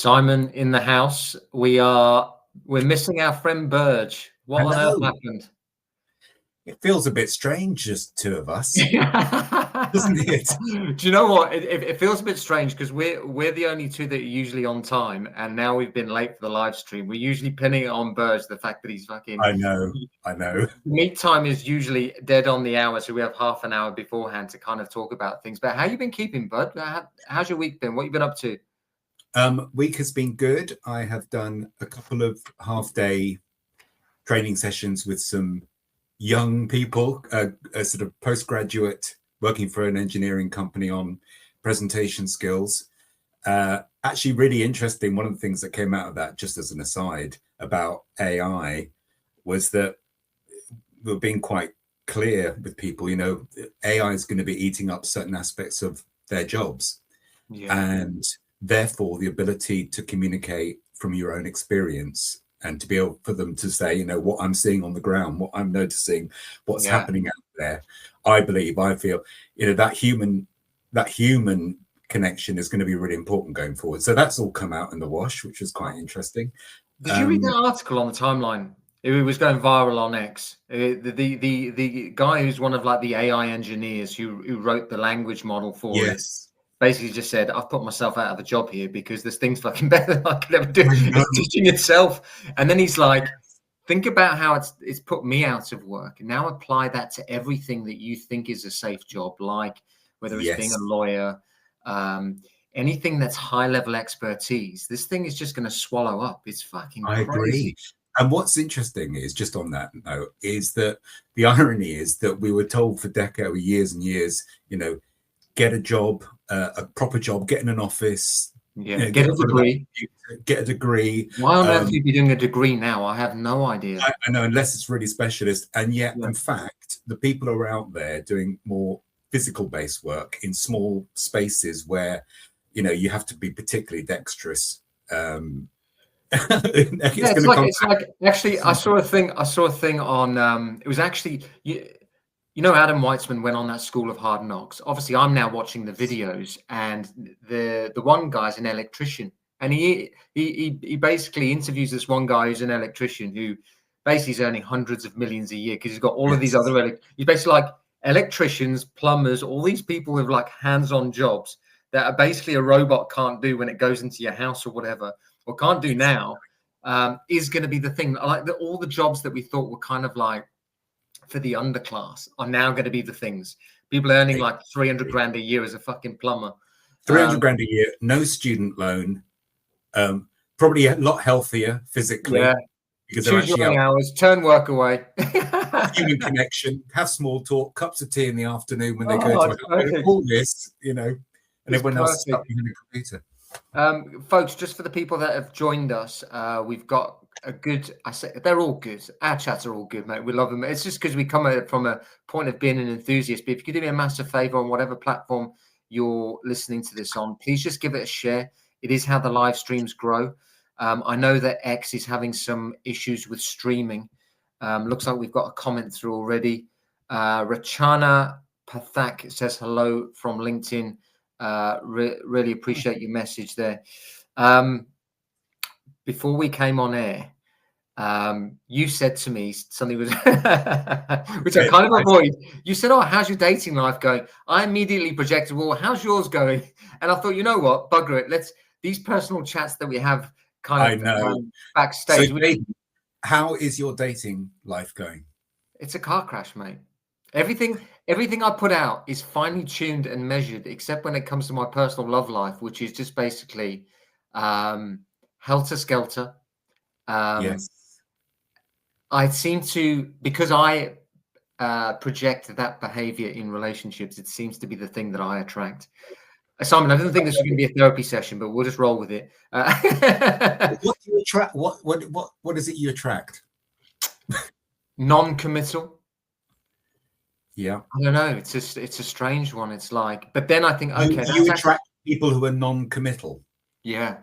Simon in the house. We're missing our friend Burge. What on earth Hello. happened? It feels a bit strange, just two of us, doesn't it? Do you know what? It feels a bit strange because we're the only two that are usually on time, and now we've been late for the live stream. We're usually pinning it on Burge, the fact that he's fucking. I know. Meet time is usually dead on the hour, so we have half an hour beforehand to kind of talk about things. But how you been keeping, bud? How's your week been? What you been up to? Week has been good. I have done a couple of half-day training sessions with some young people, a sort of postgraduate working for an engineering company on presentation skills. Actually really interesting. One of the things that came out of that, just as an aside, about AI was that we're being quite clear with people, AI is going to be eating up certain aspects of their jobs. Yeah. And therefore the ability to communicate from your own experience and to be able for them to say, what I'm seeing on the ground, what I'm noticing, what's happening out there. I feel, that human connection is going to be really important going forward. So that's all come out in the wash, which was quite interesting. Did you read that article on the timeline? It was going viral on X. The guy who's one of like the AI engineers who wrote the language model for it basically just said, I've put myself out of a job here because this thing's fucking better than I could ever do. It's teaching itself. And then he's like, think about how it's put me out of work. Now apply that to everything that you think is a safe job, like whether it's being a lawyer, anything that's high level expertise. This thing is just going to swallow up. It's fucking crazy. I agree. And what's interesting is, just on that note, is that the irony is that we were told for decades, years and years, get a job, a proper job, get in an office, get a degree. Get a degree. Why on earth would you be doing a degree now? I have no idea. I know, unless it's really specialist. And yet, in fact, the people are out there doing more physical-based work in small spaces where, you have to be particularly dexterous. It's like actually, I saw a thing on. It was actually Adam Weitzman went on that School of Hard Knocks. Obviously, I'm now watching the videos, and the one guy's an electrician, and he basically interviews this one guy who's an electrician who basically is earning hundreds of millions a year because he's got all of these other he's basically like electricians, plumbers, all these people with like hands-on jobs that are basically a robot can't do when it goes into your house or whatever, or can't do now, is going to be the thing. Like all the jobs that we thought were kind of like for the underclass are now going to be the things. People earning like 300 grand a year as a fucking plumber. 300 grand a year, no student loan, probably a lot healthier physically. Yeah. Because choose your own hours, turn work away. Human connection, have small talk, cups of tea in the afternoon when they go to all this, and everyone else is stuck behind a computer. Folks, just for the people that have joined us, we've got a good, they're all good. Our chats are all good, mate. We love them. It's just because we come from a point of being an enthusiast. But if you could do me a massive favor on whatever platform you're listening to this on, please just give it a share. It is how the live streams grow. I know that X is having some issues with streaming. Looks like we've got a comment through already. Rachana Pathak says hello from LinkedIn. Really appreciate your message there. Before we came on air, you said to me something was which I kind of avoid. You said, "Oh, how's your dating life going?" I immediately projected, "Well, how's yours going?" And I thought, you know what, bugger it. Let's these personal chats that we have kind of backstage. So, how is your dating life going? It's a car crash, mate. Everything I put out is finely tuned and measured, except when it comes to my personal love life, which is just basically helter skelter. Yes. I seem to, because I project that behavior in relationships, it seems to be the thing that I attract. Simon, I didn't think this was going to be a therapy session, but we'll just roll with it. What do you attract? What is it you attract? Non-committal. Yeah. I don't know. It's a strange one. It's like, but then I think, okay, you attract people who are non-committal. Yeah.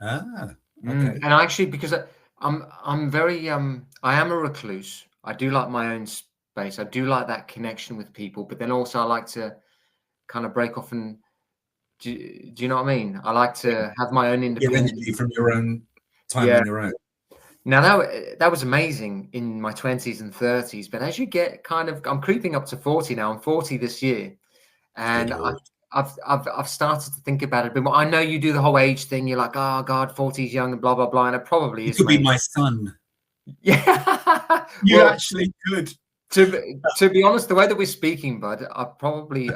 Okay. And actually, because I'm very I am a recluse. I do like my own space. I do like that connection with people, but then also I like to kind of break off and Do you know what I mean? I like to have my own Give independence. energy from your own time Yeah. on your own. Now that was amazing in my 20s and 30s, but as you get I'm creeping up to 40 now. I'm 40 this year, Good and Lord. I've started to think about it a bit more. I know you do the whole age thing. You're like, oh God, 40 is young and blah blah blah, and it probably You is, could be mate. my son. Yeah. You Well, actually could. to be honest, the way that we're speaking, bud, I probably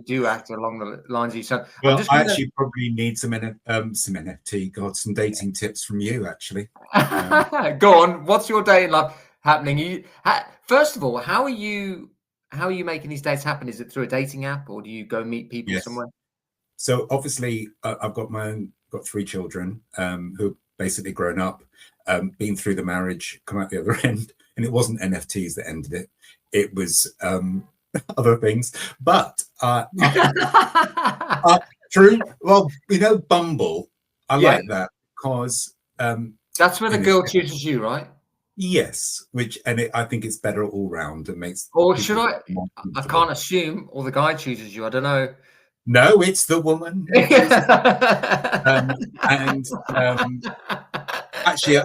do act along the lines of your son. I'm Well, just I gonna actually probably need some NFT, some dating tips from you, actually. go on. What's your day in life happening? First of all, how are you making these dates happen? Is it through a dating app, or do you go meet people Yes. somewhere? So obviously, I've got got 3 children who've basically grown up, been through the marriage, come out the other end, and it wasn't NFTs that ended it. It was other things. But true. Well, Bumble. I Yeah, like that because that's where the in a girl chooses you, right? yes, I think it's better all round and makes Or should people I? more I comfortable. can't assume, or the guy chooses you. I don't know. No, it's the woman who chooses. And actually,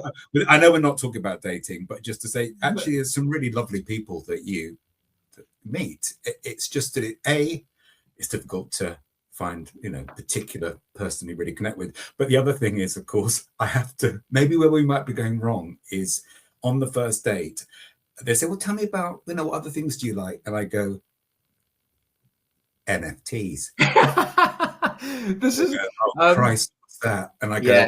I know we're not talking about dating, but just to say, actually, there's some really lovely people that you meet. It's just that it's difficult to find, particular person you really connect with. But the other thing is, of course, I have to, maybe where we might be going wrong is on the first date, they say, well, tell me about, what other things do you like? And I go, NFTs. This is Oh, Christ, what's that? And I yeah.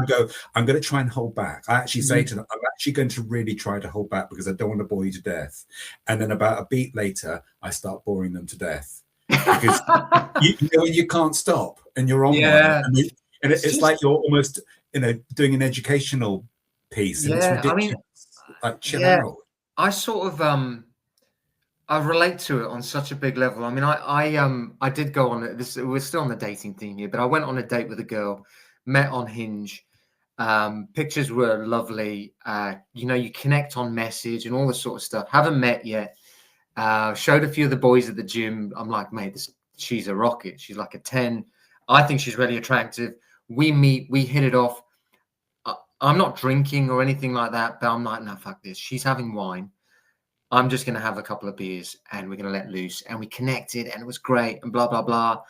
go, I'm going to try and hold back. I actually say Mhm. to them, I'm actually going to really try to hold back because I don't want to bore you to death. And then about a beat later, I start boring them to death because you can't stop and you're on one. Yeah, And it's just like you're almost, doing an educational piece and it's yeah. I mean, ridiculous. Like, chill yeah. out. I sort of I relate to it on such a big level. I mean, I did go on this. We're still on the dating theme here, but I went on a date with a girl, met on Hinge. Pictures were lovely. You connect on message and all this sort of stuff. Haven't met yet. Showed a few of the boys at the gym. I'm like, mate, she's a rocket. She's like a 10. I think she's really attractive. We meet, we hit it off. I'm not drinking or anything like that, but I'm like, no, fuck this. She's having wine. I'm just going to have a couple of beers and we're going to let loose. And we connected and it was great and blah, blah, blah.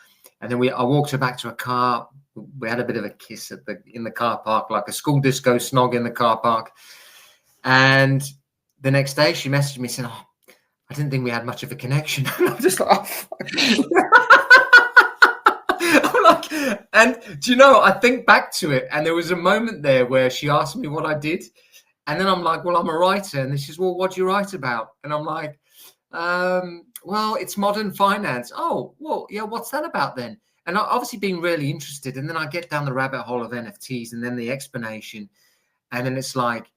And then I walked her back to a car. We had a bit of a kiss in the car park, like a school disco snog in the car park. And the next day she messaged me saying, oh, I didn't think we had much of a connection. And I'm just like, oh, fuck. I'm like, and do you know, I think back to it and there was a moment there where she asked me what I did. And then I'm like, well, I'm a writer. And she says, well, what do you write about? And I'm like, well, it's modern finance. Oh, well, yeah, what's that about then? And obviously being really interested. And then I get down the rabbit hole of NFTs and then the explanation. And then it's like,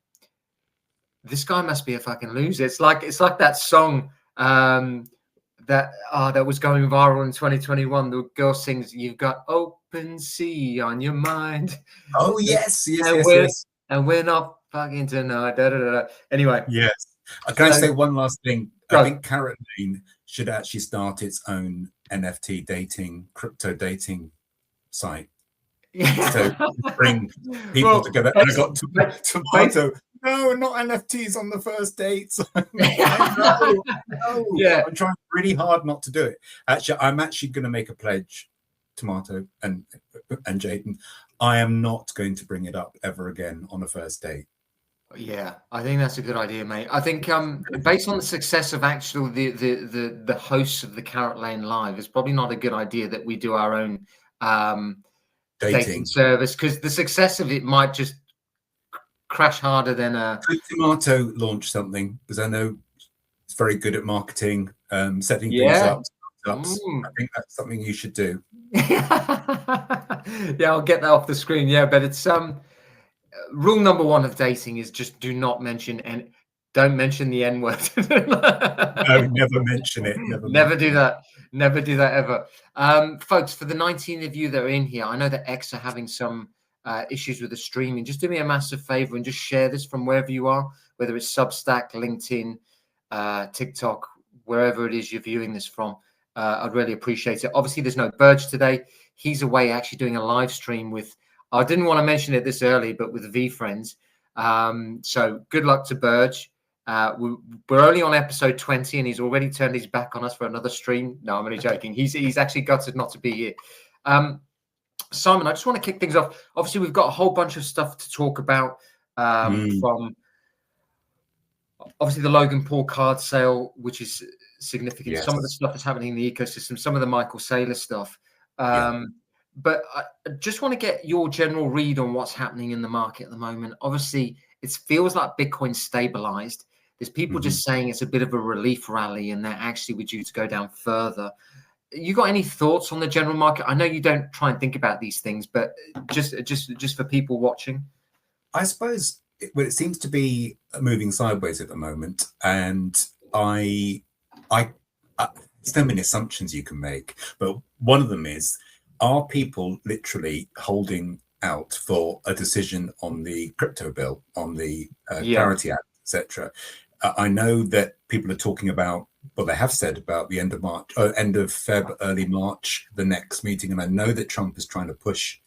this guy must be a fucking loser. It's like that song that was going viral in 2021. The girl sings, "You've got open sea on your mind." Oh, yes, yes, and yes, we're yes. and we're not fucking tonight. Da, da, da, da. Anyway, Yes. Can I say one last thing? go. I think Carrot Lane should actually start its own NFT crypto dating site. So bring people together. And I got Tomato. No, not NFTs on the first dates. I know. Yeah. I'm trying really hard not to do it. Actually, I'm actually going to make a pledge, Tomato and Jaden. I am not going to bring it up ever again on a first date. Yeah, I think that's a good idea, mate. I think based on the success of actually the hosts of the Carrot Lane Live, it's probably not a good idea that we do our own dating service because the success of it might just crash harder than a. Could Tomato launch something? Because I know it's very good at marketing, setting things up. I think that's something you should do. Yeah, I'll get that off the screen. Yeah, but it's rule number 1 of dating is just do not mention and don't mention the N word. No, never mention it. Never do that. Never do that ever. Folks, for the 19 of you that are in here, I know that X are having some issues with the streaming. Just do me a massive favor and just share this from wherever you are, whether it's Substack, LinkedIn, TikTok, wherever it is you're viewing this from. I'd really appreciate it. Obviously, there's no Burge today. he's away actually doing a live stream with, I didn't want to mention it this early, but with V Friends. So good luck to Burge. We're only on episode 20 and he's already turned his back on us for another stream. No, I'm only joking. He's actually gutted not to be here. Simon, I just want to kick things off. Obviously, we've got a whole bunch of stuff to talk about from obviously the Logan Paul card sale, which is significant. Yes. Some of the stuff that's happening in the ecosystem, some of the Michael Saylor stuff. But I just want to get your general read on what's happening in the market at the moment. Obviously, it feels like Bitcoin's stabilized. There's people just saying it's a bit of a relief rally and that actually we're due to go down further. You got any thoughts on the general market? I know you don't try and think about these things, but just for people watching. I suppose it seems to be moving sideways at the moment, and I so many assumptions you can make, but one of them is, are people literally holding out for a decision on the crypto bill, on the Clarity Act, etc.? I know that people are talking about, well, they have said about the end of March, end of Feb, early March, the next meeting, and I know that Trump is trying to push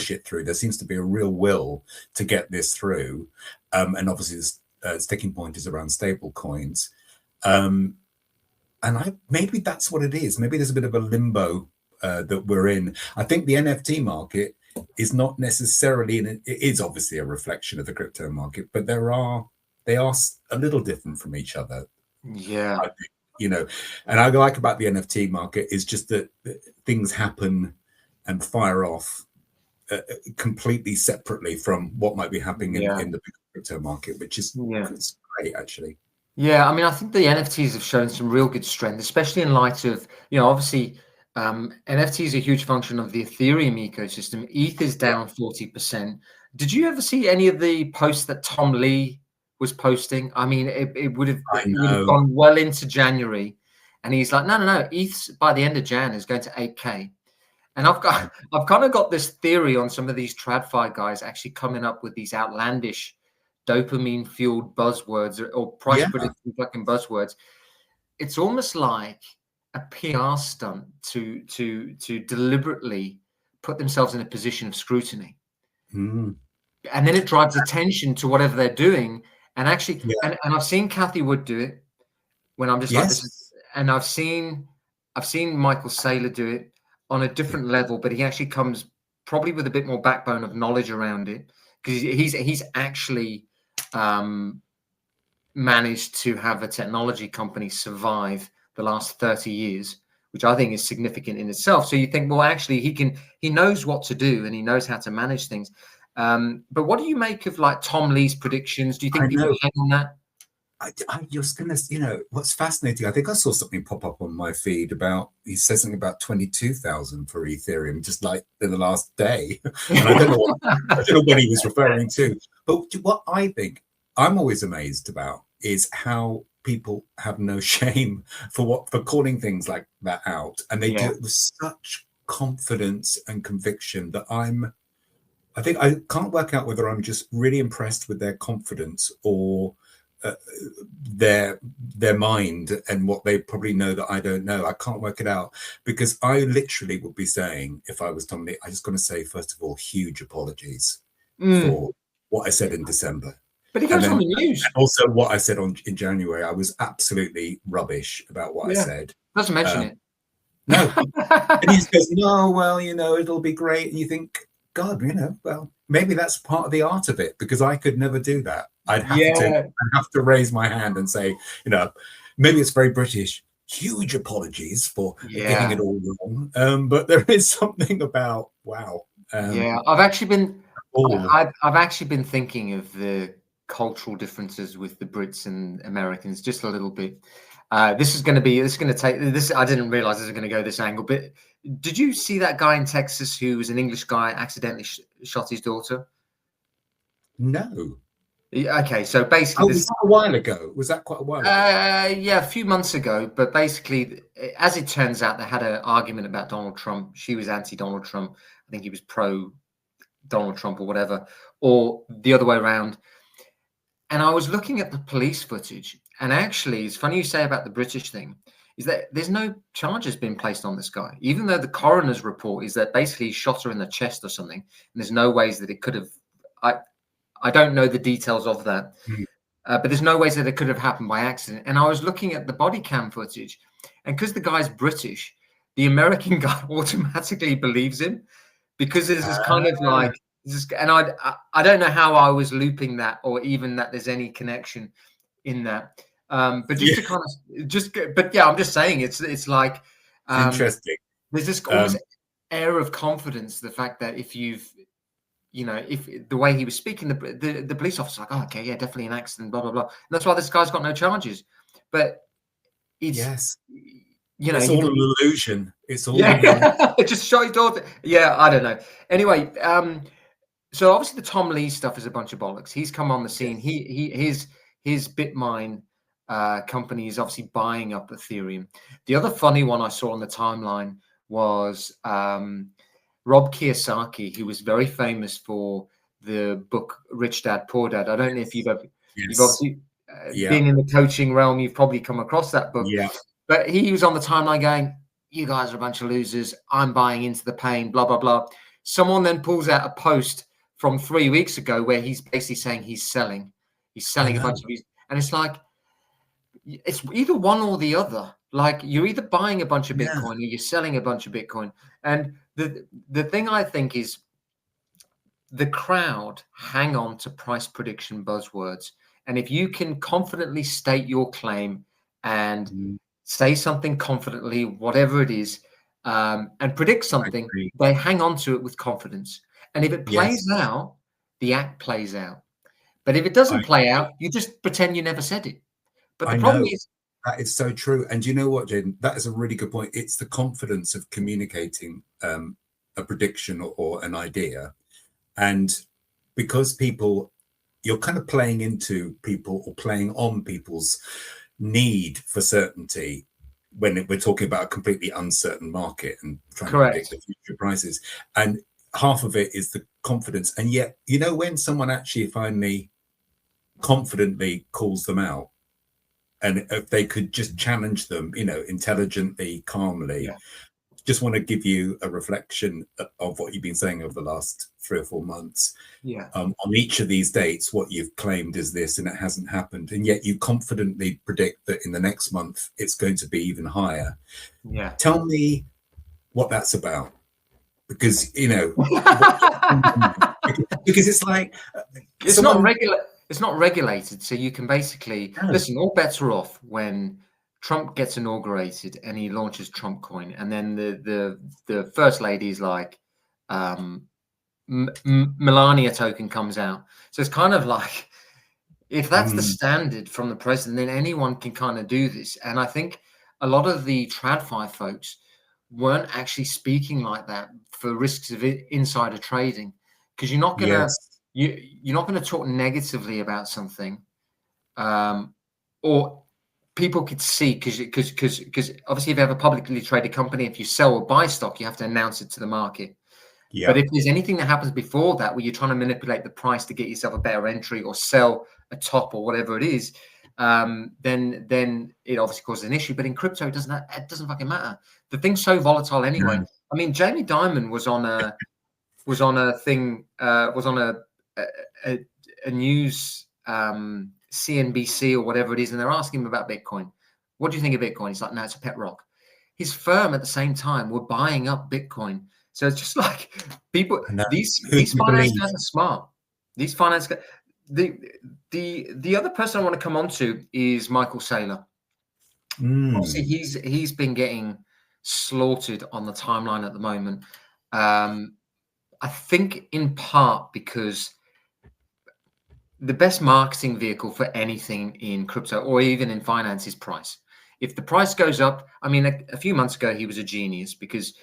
it through. There seems to be a real will to get this through, and obviously the sticking point is around stable coins. And maybe that's what it is. Maybe there's a bit of a limbo that we're in. I think the NFT market is not necessarily, it is obviously a reflection of the crypto market, but they are a little different from each other. Yeah. I think, and I like about the NFT market is just that things happen and fire off completely separately from what might be happening in the crypto market, which is great, actually. Yeah, I mean, I think the NFTs have shown some real good strength, especially in light of, obviously, NFTs are a huge function of the Ethereum ecosystem. ETH is down 40%. Did you ever see any of the posts that Tom Lee was posting? I mean, it would have gone well into January, and he's like, no, ETH by the end of Jan is going to 8K. And I've kind of got this theory on some of these TradFi guys actually coming up with these outlandish dopamine fueled buzzwords or price prediction fucking buzzwords. It's almost like a PR stunt to deliberately put themselves in a position of scrutiny. And then it drives attention to whatever they're doing. And actually, and I've seen Cathie Wood do it when I'm just like this. And I've seen Michael Saylor do it on a different level, but he actually comes probably with a bit more backbone of knowledge around it, because he's actually managed to have a technology company survive the last 30 years, which I think is significant in itself. So you think, well, actually he knows what to do and he knows how to manage things. But what do you make of like Tom Lee's predictions? Do you think people hang on that? I just gonna, what's fascinating, I think I saw something pop up on my feed about, he says something about 22,000 for Ethereum, just like in the last day. And I don't know what he was referring to. But what I think I'm always amazed about is how people have no shame for calling things like that out. And they do it with such confidence and conviction that I think I can't work out whether I'm just really impressed with their confidence or their mind and what they probably know that I don't know. I can't work it out, because I literally would be saying, if I was Tom Lee, I just going to say, first of all, huge apologies for what I said in December. But he goes on the news. Also, what I said in January, I was absolutely rubbish about what I said. Doesn't mention it. No. And he just goes, no, well, it'll be great. And you think, God, well, maybe that's part of the art of it, because I could never do that. I'd have to raise my hand and say, maybe it's very British. Huge apologies for getting it all wrong. But there is something about, wow. I've actually been thinking of the cultural differences with the Brits and Americans just a little bit. This is going to take this. I didn't realize this was going to go this angle, but did you see that guy in Texas who was an English guy accidentally shot his daughter? No. Okay, so basically, was that a while ago? Was that quite a while ago? A few months ago. But basically, as it turns out, they had an argument about Donald Trump. She was anti-Donald Trump. I think he was pro-Donald Trump or whatever, or the other way around. And I was looking at the police footage, and actually, it's funny you say about the British thing. is that there's no charges being placed on this guy, even though the coroner's report is that basically he shot her in the chest or something, and there's no ways that it could have. I don't know the details of that, but there's no ways that it could have happened by accident. And I was looking at the body cam footage, and because the guy's British, the American guy automatically believes him, because there's this kind of like, and I don't know how I was looping that, or even that there's any connection in that. But just to kind of but yeah, I'm just saying it's like interesting. There's this almost air of confidence, the fact that if you've, if the way he was speaking, the police officer like, oh, okay, yeah, definitely an accident, blah blah blah. And that's why this guy's got no charges. But it's it's all an illusion. It's all just shot his daughter. Yeah, I don't know. Anyway, so obviously the Tom Lee stuff is a bunch of bollocks. He's come on the scene. His Bitmine company is obviously buying up Ethereum. The other funny one I saw on the timeline was Rob Kiyosaki, who was very famous for the book Rich Dad Poor Dad. I don't know if you've obviously been in the coaching realm. You've probably come across that book. Yeah. But he was on the timeline going, you guys are a bunch of losers. I'm buying into the pain, blah, blah, blah. Someone then pulls out a post from 3 weeks ago where he's basically saying he's selling. He's selling a bunch of these. And it's like, it's either one or the other. Like, you're either buying a bunch of Bitcoin or you're selling a bunch of Bitcoin. And the thing I think is the crowd hang on to price prediction buzzwords. And if you can confidently state your claim and say something confidently, whatever it is, and predict something, they hang on to it with confidence. And if it plays out, the act plays out. But if it doesn't play out, you just pretend you never said it. But the problem is, that is so true. And you know what, Jaden? That is a really good point. It's the confidence of communicating a prediction or an idea. And because you're kind of playing into people or playing on people's need for certainty when we're talking about a completely uncertain market and trying to predict the future prices. And half of it is the confidence. And yet, when someone actually finally confidently calls them out, and if they could just challenge them, intelligently, calmly, just want to give you a reflection of what you've been saying over the last 3 or 4 months. On each of these dates, what you've claimed is this, and it hasn't happened. And yet you confidently predict that in the next month, it's going to be even higher. Tell me what that's about. Because, because it's like... It's not regular. It's not regulated, so you can basically listen. All bets are off when Trump gets inaugurated and he launches Trump coin, and then the first lady's like Melania token comes out. So it's kind of like, if that's the standard from the president, then anyone can kind of do this. And I think a lot of the TradFi folks weren't actually speaking like that for risks of insider trading, because you're not going to. You're not going to talk negatively about something, or people could see, because obviously if you have a publicly traded company, if you sell or buy stock, you have to announce it to the market. But if there's anything that happens before that, where you're trying to manipulate the price to get yourself a better entry or sell a top or whatever it is, then it obviously causes an issue. But in crypto, it doesn't fucking matter. The thing's so volatile anyway. I mean, Jamie Dimon was on a news CNBC or whatever it is, and they're asking him about Bitcoin. What do you think of Bitcoin? He's like, no, it's a pet rock. His firm at the same time were buying up Bitcoin. So it's just like people, these finance guys are smart. These finance guys. The other person I want to come on to is Michael Saylor. Obviously, he's been getting slaughtered on the timeline at the moment. I think in part because the best marketing vehicle for anything in crypto or even in finance is price. If the price goes up, I mean, a few months ago, he was a genius because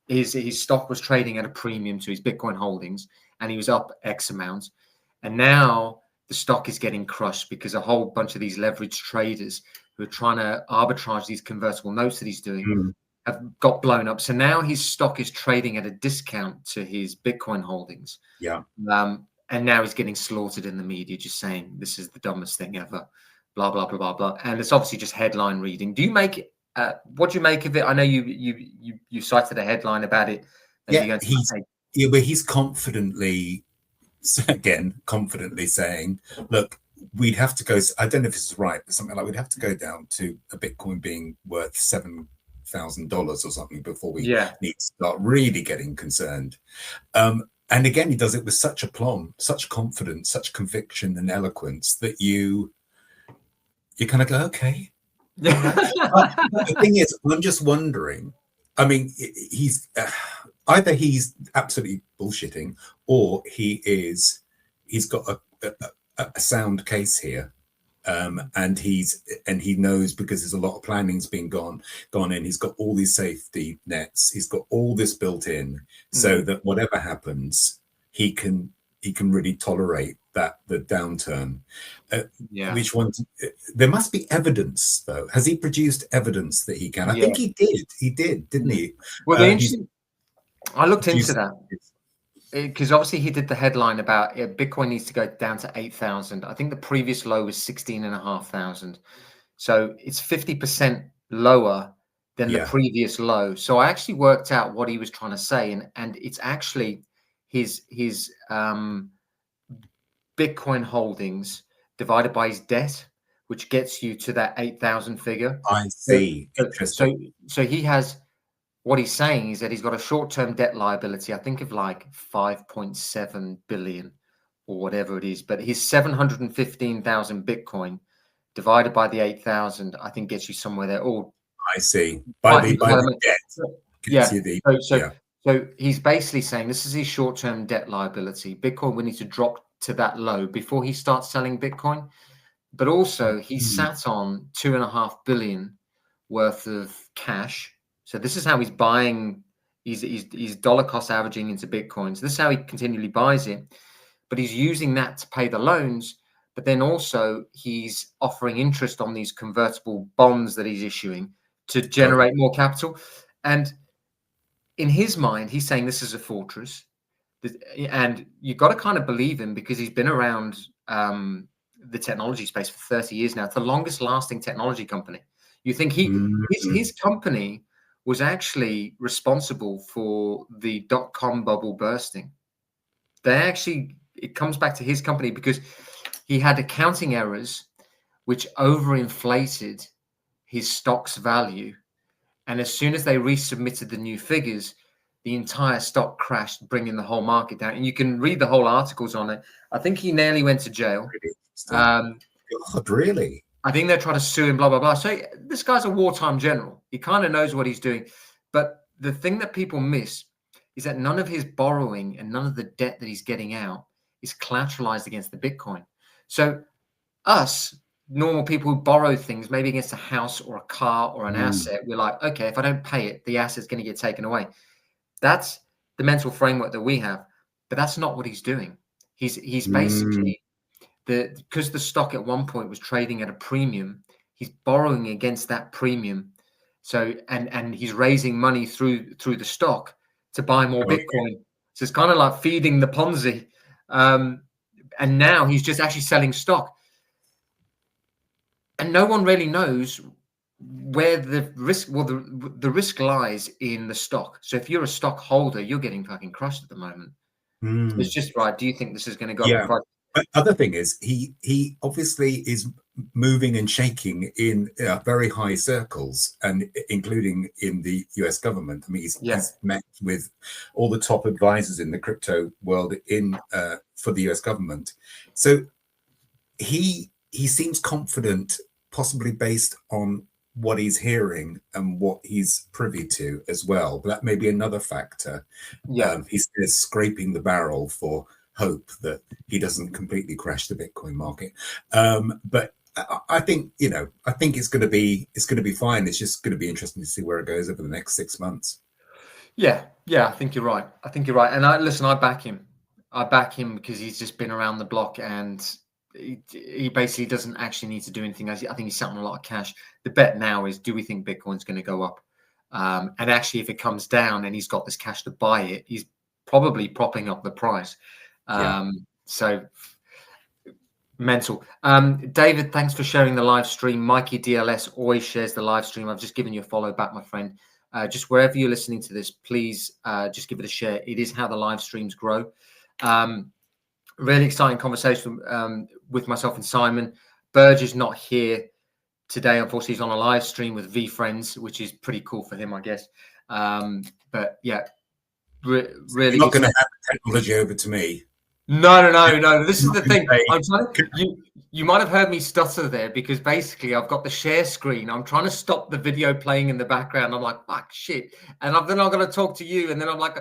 his stock was trading at a premium to his Bitcoin holdings and he was up X amount. And now the stock is getting crushed because a whole bunch of these leveraged traders who are trying to arbitrage these convertible notes that he's doing have got blown up. So now his stock is trading at a discount to his Bitcoin holdings. And now he's getting slaughtered in the media, just saying this is the dumbest thing ever, blah, blah, blah, blah, blah. And it's obviously just headline reading. Do you make What do you make of it? I know you cited a headline about it. Maybe Yeah, he's confidently, confidently saying, look, we'd have to go, I don't know if this is right, but something like we'd have to go down to a Bitcoin being worth $7,000 or something before we need to start really getting concerned. And again, he does it with such aplomb, such confidence, such conviction and eloquence that you kind of go, okay. The thing is, I'm just wondering, I mean, he's either he's absolutely bullshitting, or he's got a sound case here, and he knows, because there's a lot of planning's been gone in. He's got all these safety nets. He's got all this built in, so that whatever happens, he can really tolerate the downturn. Which one? There must be evidence, though. Has he produced evidence that he can? I think he did. He did, didn't he? Well, I looked into that, because obviously he did the headline about Bitcoin needs to go down to 8,000. I think the previous low was 16,500. So it's 50% lower than the previous low. So I actually worked out what he was trying to say, and it's actually his Bitcoin holdings divided by his debt, which gets you to that 8,000 figure. I see. Interesting. So he has, what he's saying is that he's got a short-term debt liability, I think of like 5.7 billion or whatever it is, but his 715,000 Bitcoin divided by the 8,000, I think gets you somewhere there. Oh, I see. By the debt. So he's basically saying this is his short-term debt liability. Bitcoin will need to drop to that low before he starts selling Bitcoin. But also he sat on 2.5 billion worth of cash. So this is how he's buying. He's dollar cost averaging into Bitcoins. This is how he continually buys it. But he's using that to pay the loans. But then also he's offering interest on these convertible bonds that he's issuing to generate more capital. And in his mind, he's saying this is a fortress. And you've got to kind of believe him, because he's been around the technology space for 30 years now. It's the longest lasting technology company. You think his company was actually responsible for the dot-com bubble bursting. It comes back to his company, because he had accounting errors which overinflated his stock's value. And as soon as they resubmitted the new figures, the entire stock crashed, bringing the whole market down. And you can read the whole articles on it. I think he nearly went to jail. God, really? I think they're trying to sue him, blah, blah, blah. So this guy's a wartime general. He kind of knows what he's doing. But the thing that people miss is that none of his borrowing and none of the debt that he's getting out is collateralized against the Bitcoin. So us, normal people who borrow things, maybe against a house or a car or an asset, we're like, okay, if I don't pay it, the asset's going to get taken away. That's the mental framework that we have. But that's not what he's doing. He's basically, because the stock at one point was trading at a premium, he's borrowing against that premium. So and he's raising money through the stock to buy more Bitcoin. So it's kind of like feeding the Ponzi. And now he's just actually selling stock. And no one really knows where the risk, well, the risk lies in the stock. So if you're a stock holder, you're getting fucking crushed at the moment. So it's just right. Do you think this is going to go up in price? But other thing is, he obviously is moving and shaking in very high circles, and including in the US government. I mean, he's met with all the top advisors in the crypto world for the US government. So he seems confident, possibly based on what he's hearing and what he's privy to as well. But that may be another factor. He's scraping the barrel for hope that he doesn't completely crash the Bitcoin market. But I think, I think it's going to be fine. It's just going to be interesting to see where it goes over the next 6 months. Yeah, I think you're right. And I back him. I back him because he's just been around the block, and he basically doesn't actually need to do anything. I think he's sat on a lot of cash. The bet now is, do we think Bitcoin's going to go up? And actually, if it comes down and he's got this cash to buy it, he's probably propping up the price. So Mental. David, thanks for sharing the live stream. Mikey DLS always shares the live stream. I've just given you a follow back, my friend. Just wherever you're listening to this, please just give it a share. It is how the live streams grow. Really exciting conversation with myself and Simon. Burge is not here today. Unfortunately, he's on a live stream with V Friends, which is pretty cool for him, I guess. But yeah, really. You're not going to hand the technology over to me. No. This is the thing. I'm trying to, you might have heard me stutter there because basically I've got the share screen. I'm trying to stop the video playing in the background. I'm like, fuck, shit. And then I'm going to talk to you. And then I'm like,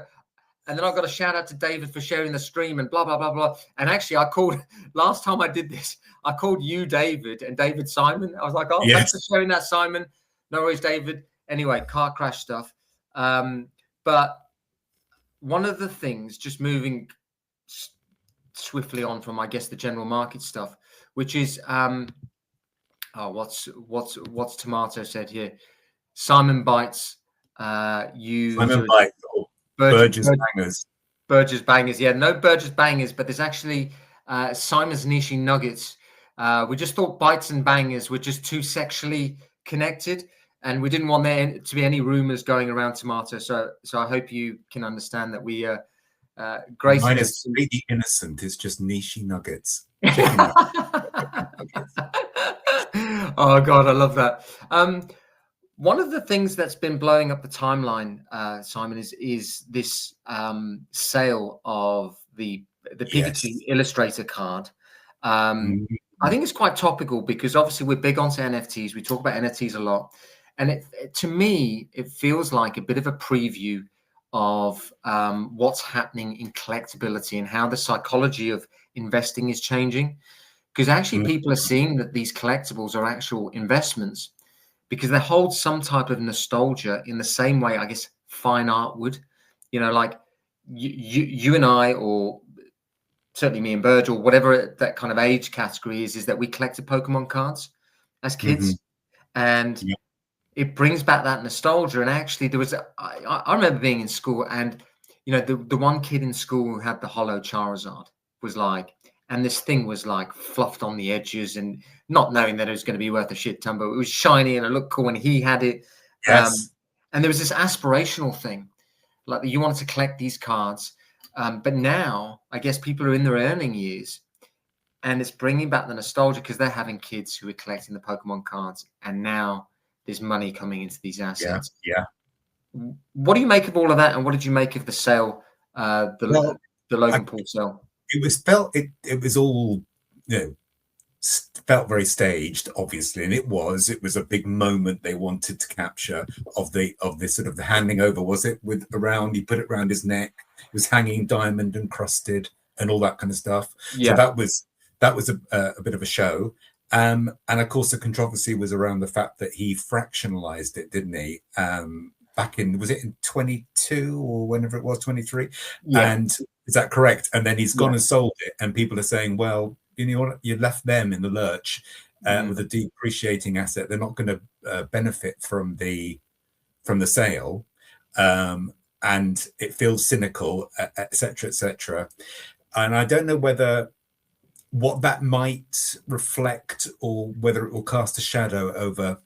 and then I've got to shout out to David for sharing the stream and blah, blah, blah, blah. And actually I called, last time I did this, I called you David and David Simon. I was like, oh, yes. Thanks for sharing that, Simon. No worries, David. Anyway, car crash stuff. But one of the things, just moving swiftly on from, I guess, the general market stuff, which is what's Tomato said here? Simon Bites. Simon Bites. Burgess Bangers. Burgess Bangers. Yeah, no Burgess Bangers, but there's actually Simon's Niche Nuggets. We just thought Bites and Bangers were just too sexually connected, and we didn't want there to be any rumors going around, Tomato. So I hope you can understand that we Grace. Mine is completely innocent. It's just niche nuggets. Oh God, I love that. One of the things that's been blowing up the timeline, Simon, is this sale of the Pikachu Illustrator card. I think it's quite topical because obviously we're big onto NFTs. We talk about NFTs a lot, and to me, it feels like a bit of a preview of what's happening in collectability and how the psychology of investing is changing. Because actually people are seeing that these collectibles are actual investments because they hold some type of nostalgia in the same way, I guess, fine art would. You know, like you and I, or certainly me and Burge, or whatever that kind of age category is that we collected Pokemon cards as kids. And it brings back that nostalgia. And actually there was, I remember being in school and, you know, the one kid in school who had the hollow Charizard was like, and this thing was like fluffed on the edges and not knowing that it was going to be worth a shit ton, but it was shiny and it looked cool and he had it. Yes. And there was this aspirational thing, like you wanted to collect these cards. But now I guess people are in their earning years and it's bringing back the nostalgia because they're having kids who are collecting the Pokemon cards. And now there's money coming into these assets. Yeah. What do you make of all of that? And what did you make of the sale, the Logan Paul sale? It was all, you know, felt very staged, obviously, and it was a big moment they wanted to capture of this sort of the handing over. Was it with around? He put it around his neck. It was hanging diamond encrusted and all that kind of stuff. Yeah. So that was a bit of a show. And of course, the controversy was around the fact that he fractionalized it, didn't he? Back in, was it in 22 or whenever it was, 23? Yeah. And is that correct? And then he's gone and sold it, and people are saying, well, you know what, you left them in the lurch with a depreciating asset. They're not going to benefit from the sale, and it feels cynical, etc., etc. And I don't know what that might reflect or whether it will cast a shadow over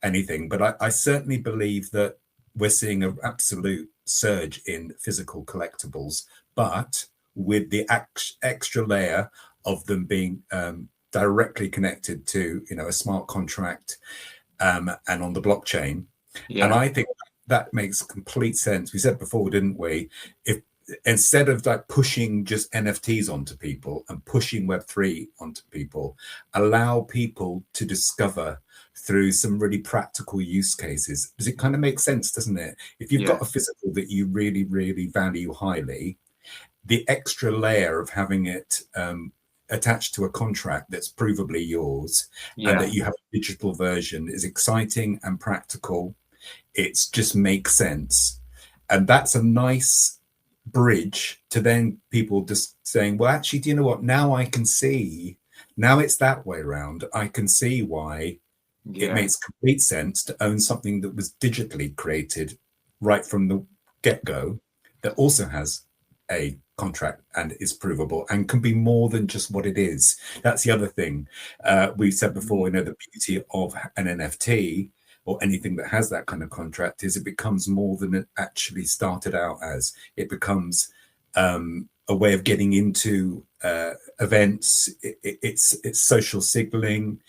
anything. But I certainly believe that we're seeing an absolute surge in physical collectibles, but with the extra layer of them being directly connected to, you know, a smart contract and on the blockchain. Yeah. And I think that makes complete sense. We said before, didn't we? If instead of like pushing just NFTs onto people and pushing Web3 onto people, allow people to discover through some really practical use cases. Because it kind of makes sense, doesn't it? If you've got a physical that you really, really value highly, the extra layer of having it attached to a contract that's provably yours and that you have a digital version is exciting and practical. It's just makes sense. And that's a nice bridge to then people just saying, well, actually, do you know what? Now I can see, now it's that way around. I can see why it makes complete sense to own something that was digitally created right from the get-go that also has a contract and is provable and can be more than just what it is. That's the other thing. We've said before, the beauty of an NFT or anything that has that kind of contract is it becomes more than it actually started out as. It becomes a way of getting into events. It's social signaling.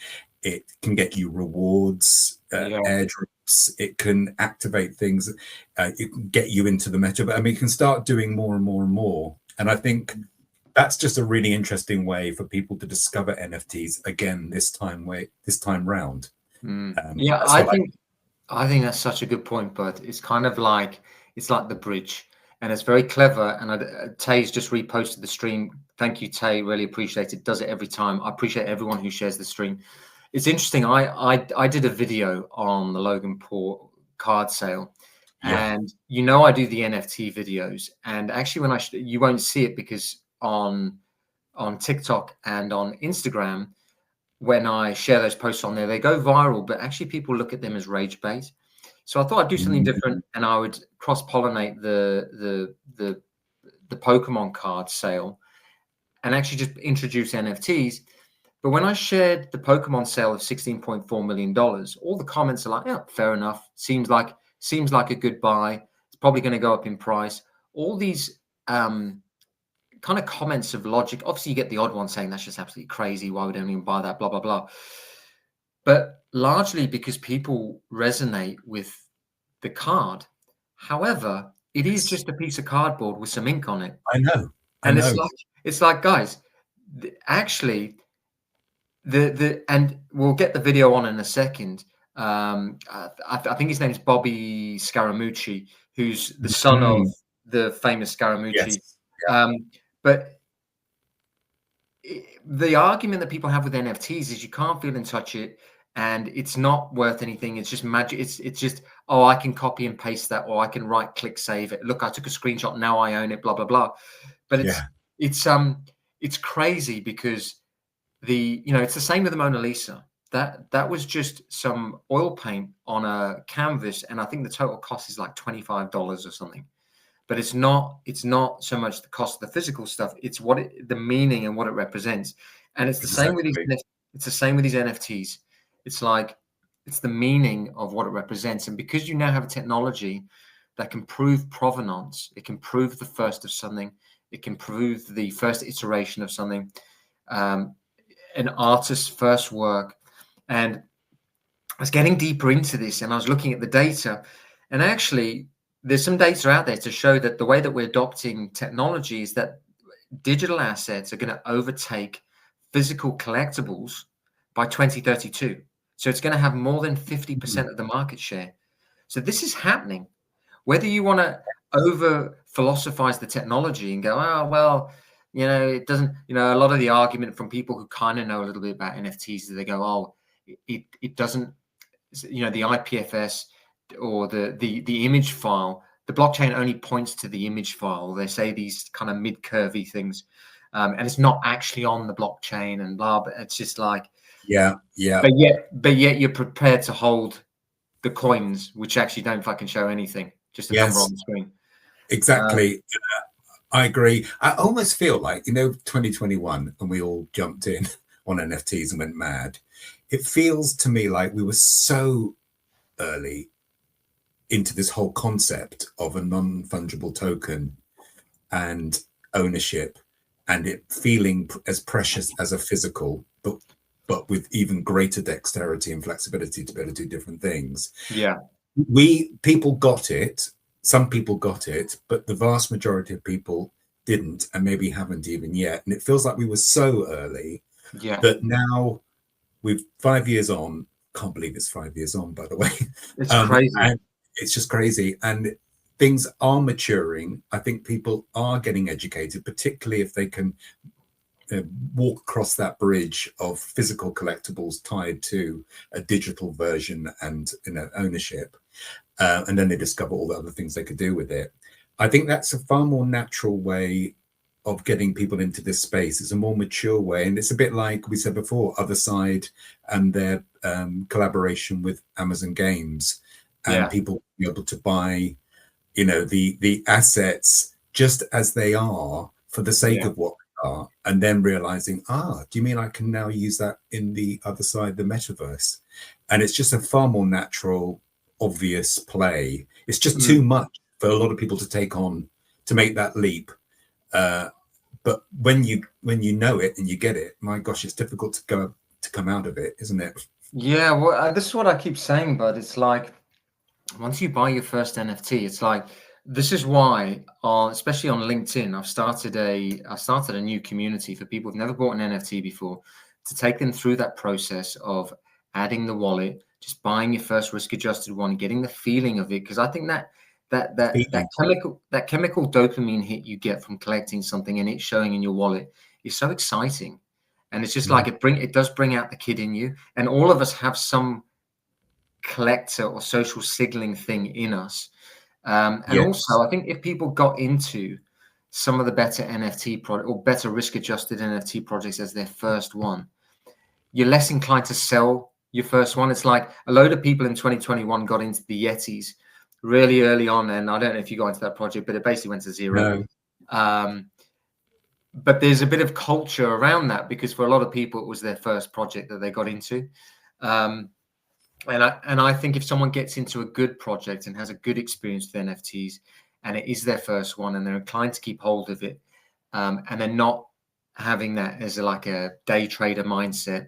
It can get you rewards, airdrops. It can activate things. It can get you into the meta. But I mean, it can start doing more and more and more. And I think that's just a really interesting way for people to discover NFTs again this time round. I think that's such a good point, but it's kind of like the bridge, and it's very clever. And Tay's just reposted the stream. Thank you, Tay. Really appreciate it. Does it every time. I appreciate everyone who shares the stream. It's interesting. I did a video on the Logan Paul card sale, and I do the NFT videos. And actually, when you won't see it because on TikTok and on Instagram, when I share those posts on there, they go viral, but actually people look at them as rage bait. So I thought I'd do something different, and I would cross-pollinate the Pokemon card sale and actually just introduce NFTs. But when I shared the Pokemon sale of $16.4 million, all the comments are like, yeah, fair enough. Seems like a good buy. It's probably going to go up in price. All these kind of comments of logic. Obviously, you get the odd one saying that's just absolutely crazy. Why would anyone buy that? Blah, blah, blah. But largely because people resonate with the card. However, it is just a piece of cardboard with some ink on it. I know. It's like, guys, actually, and we'll get the video on in a second. I think his name's Bobby Scaramucci, who's the son of the famous Scaramucci. Yes. Yeah. But the argument that people have with NFTs is you can't feel and touch it, and it's not worth anything. It's just magic. It's just, oh, I can copy and paste that, or I can right click save it. Look, I took a screenshot. Now I own it. Blah blah blah. But it's crazy because it's the same with the Mona Lisa. That was just some oil paint on a canvas, and I think the total cost is like $25 or something. But it's not so much the cost of the physical stuff. It's the meaning and what it represents. And it's the same with these. It's the same with these NFTs. It's the meaning of what it represents. And because you now have a technology that can prove provenance, it can prove the first of something, it can prove the first iteration of something, an artist's first work. And I was getting deeper into this, and I was looking at the data, and actually, there's some data out there to show that the way that we're adopting technology is that digital assets are going to overtake physical collectibles by 2032. So it's going to have more than 50% of the market share. So this is happening. Whether you want to over philosophize the technology and go, oh, well, it doesn't, a lot of the argument from people who kind of know a little bit about NFTs is they go, oh, it doesn't, the IPFS or the image file, the blockchain only points to the image file. They say these kind of mid-curvy things, and it's not actually on the blockchain and blah. But it's just like, yeah. But yet you're prepared to hold the coins, which actually don't fucking show anything, just a number on the screen. Exactly. I agree. I almost feel like 2021, and we all jumped in on NFTs and went mad. It feels to me like we were so early into this whole concept of a non-fungible token and ownership, and it feeling as precious as a physical, but with even greater dexterity and flexibility to be able to do different things. Yeah, people got it. Some people got it, but the vast majority of people didn't, and maybe haven't even yet. And it feels like we were so early that now we're 5 years on. Can't believe it's 5 years on, by the way. It's crazy. And it's just crazy. And things are maturing. I think people are getting educated, particularly if they can walk across that bridge of physical collectibles tied to a digital version and ownership. And then they discover all the other things they could do with it. I think that's a far more natural way of getting people into this space. It's a more mature way. And it's a bit like we said before, Other Side and their collaboration with Amazon Games, and people be able to buy, the assets just as they are for the sake of what they are, and then realizing, do you mean I can now use that in the other side, the metaverse? And it's just a far more natural, obvious play. It's just too much for a lot of people to take on, to make that leap. But when you know it and you get it, my gosh, it's difficult to come out of it, isn't it? Yeah, well, this is what I keep saying, but it's like once you buy your first NFT, it's like this is why, especially on LinkedIn, I started a new community for people who've never bought an NFT before, to take them through that process of adding the wallet, just buying your first risk-adjusted one, getting the feeling of it, because I think that chemical dopamine hit you get from collecting something and it showing in your wallet is so exciting, and it's just like it does bring out the kid in you, and all of us have some collector or social signaling thing in us. And also, I think if people got into some of the better NFT or better risk-adjusted NFT projects as their first one, you're less inclined to sell your first one. It's like a load of people in 2021 got into the Yetis really early on, and I don't know if you got into that project, but it basically went to zero. No. But there's a bit of culture around that, because for a lot of people, it was their first project that they got into. And I think if someone gets into a good project and has a good experience with NFTs, and it is their first one, and they're inclined to keep hold of it, and they're not having that as like a day trader mindset,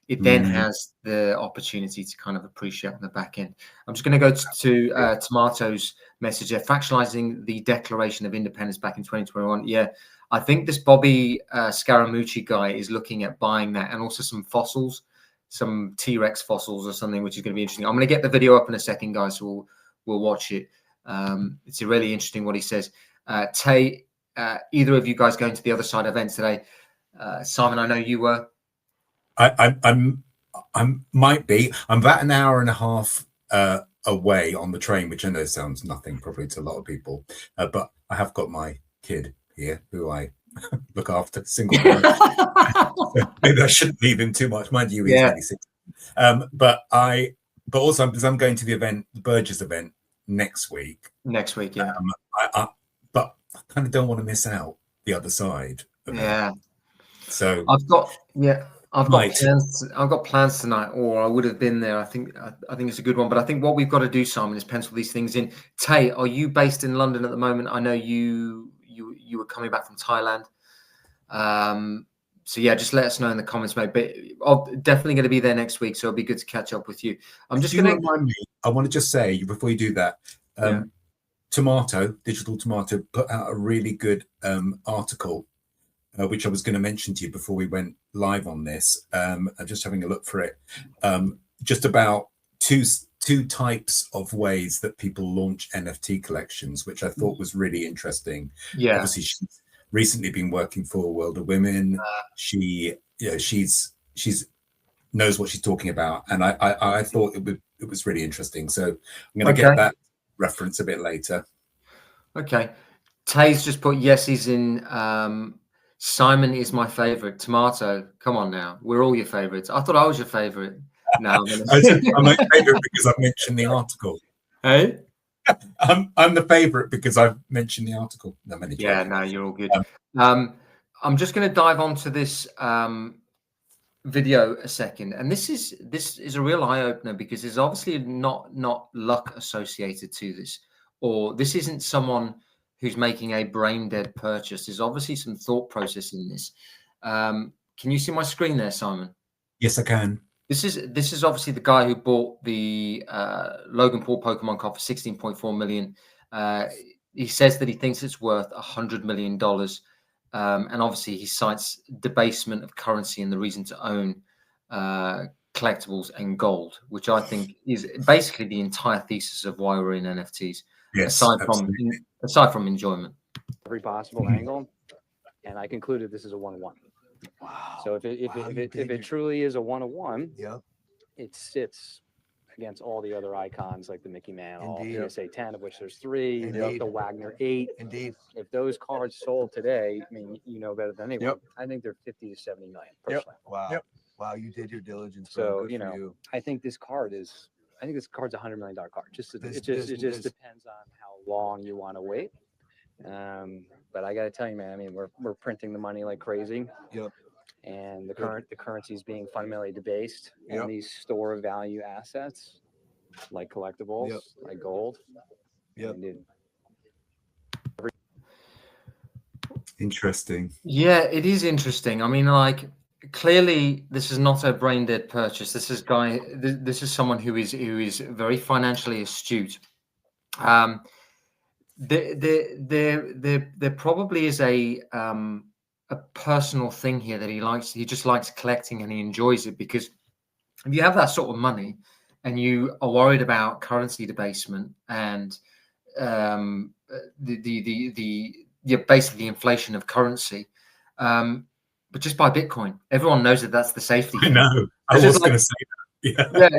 it then has the opportunity to kind of appreciate on the back end. I'm just going to go to Tomato's message there, fractionalizing the Declaration of Independence back in 2021. Yeah, I think this Bobby Scaramucci guy is looking at buying that, and also some fossils, some T-Rex fossils or something, which is going to be interesting. I'm going to get the video up in a second, guys, so we'll watch it. It's really interesting what he says. Tay, either of you guys going to the other side event today? Simon, I know you were. I might be. I'm about an hour and a half away on the train, which I know sounds nothing probably to a lot of people, but I have got my kid here who I look after, single parent. So maybe I shouldn't leave him too much. Mind you, he's only 6. But also because I'm going to the event, the Burgess event next week. Next week, yeah. But I kind of don't want to miss out the other side. Yeah. So I've got plans tonight, or I would have been there. I think it's a good one. But I think what we've got to do, Simon, is pencil these things in. Tay, are you based in London at the moment? I know you were coming back from Thailand. So yeah, just let us know in the comments, mate. But I'm definitely going to be there next week, so it'll be good to catch up with you. I'm just going to remind me. I want to just say before you do that, Digital Tomato put out a really good article, which I was going to mention to you before we went live on this. I'm just having a look for it. Just about two types of ways that people launch NFT collections, which I thought was really interesting. Yeah. Obviously, she's recently been working for World of Women. She's knows what she's talking about, and I thought it was really interesting. So I'm going to get that reference a bit later. Okay. Tay's just put yes, he's in. Simon is my favorite. Tomato, come on now. We're all your favorites. I thought I was your favorite. No, I'm my favorite because I've mentioned the article. Hey? I'm the favorite because I've mentioned the article. No, you're all good. I'm just going to dive onto this video a second, and this is a real eye-opener, because there's obviously not luck associated to this, or this isn't someone who's making a brain dead purchase. There's obviously some thought process in this. Can you see my screen there, Simon? Yes, I can. This is obviously the guy who bought the Logan Paul Pokemon card for $16.4 million. He says that he thinks it's worth $100 million. And obviously he cites debasement of currency and the reason to own collectibles and gold, which I think is basically the entire thesis of why we're in NFTs. Yes, aside from enjoyment. Every possible angle, and I concluded this is a 1-1. Wow. So if it truly is a 1-1, it sits against all the other icons like the Mickey Mantle, PSA 10, of which there's 3, the Wagner 8. Indeed. If those cards sold today, I mean, you know better than anyone. I think they're 50 to 70 million personally. Wow. Wow, you did your diligence. So I think this card's $100 million card. It just depends on how long you want to wait. But I got to tell you, man, I mean, we're printing the money like crazy. Yep. And the currency is being fundamentally debased. Yep. And these store of value assets, like collectibles, Yep. like gold. Yep. I mean, dude, Interesting. Yeah, it is interesting. I mean, like, clearly this is not a brain dead purchase. This is someone who is very financially astute. There probably is a personal thing here that he just likes collecting and he enjoys it, because if you have that sort of money and you are worried about currency debasement and basically the inflation of currency, but just buy Bitcoin. Everyone knows that that's the safety. I know. I was going to say that. Yeah,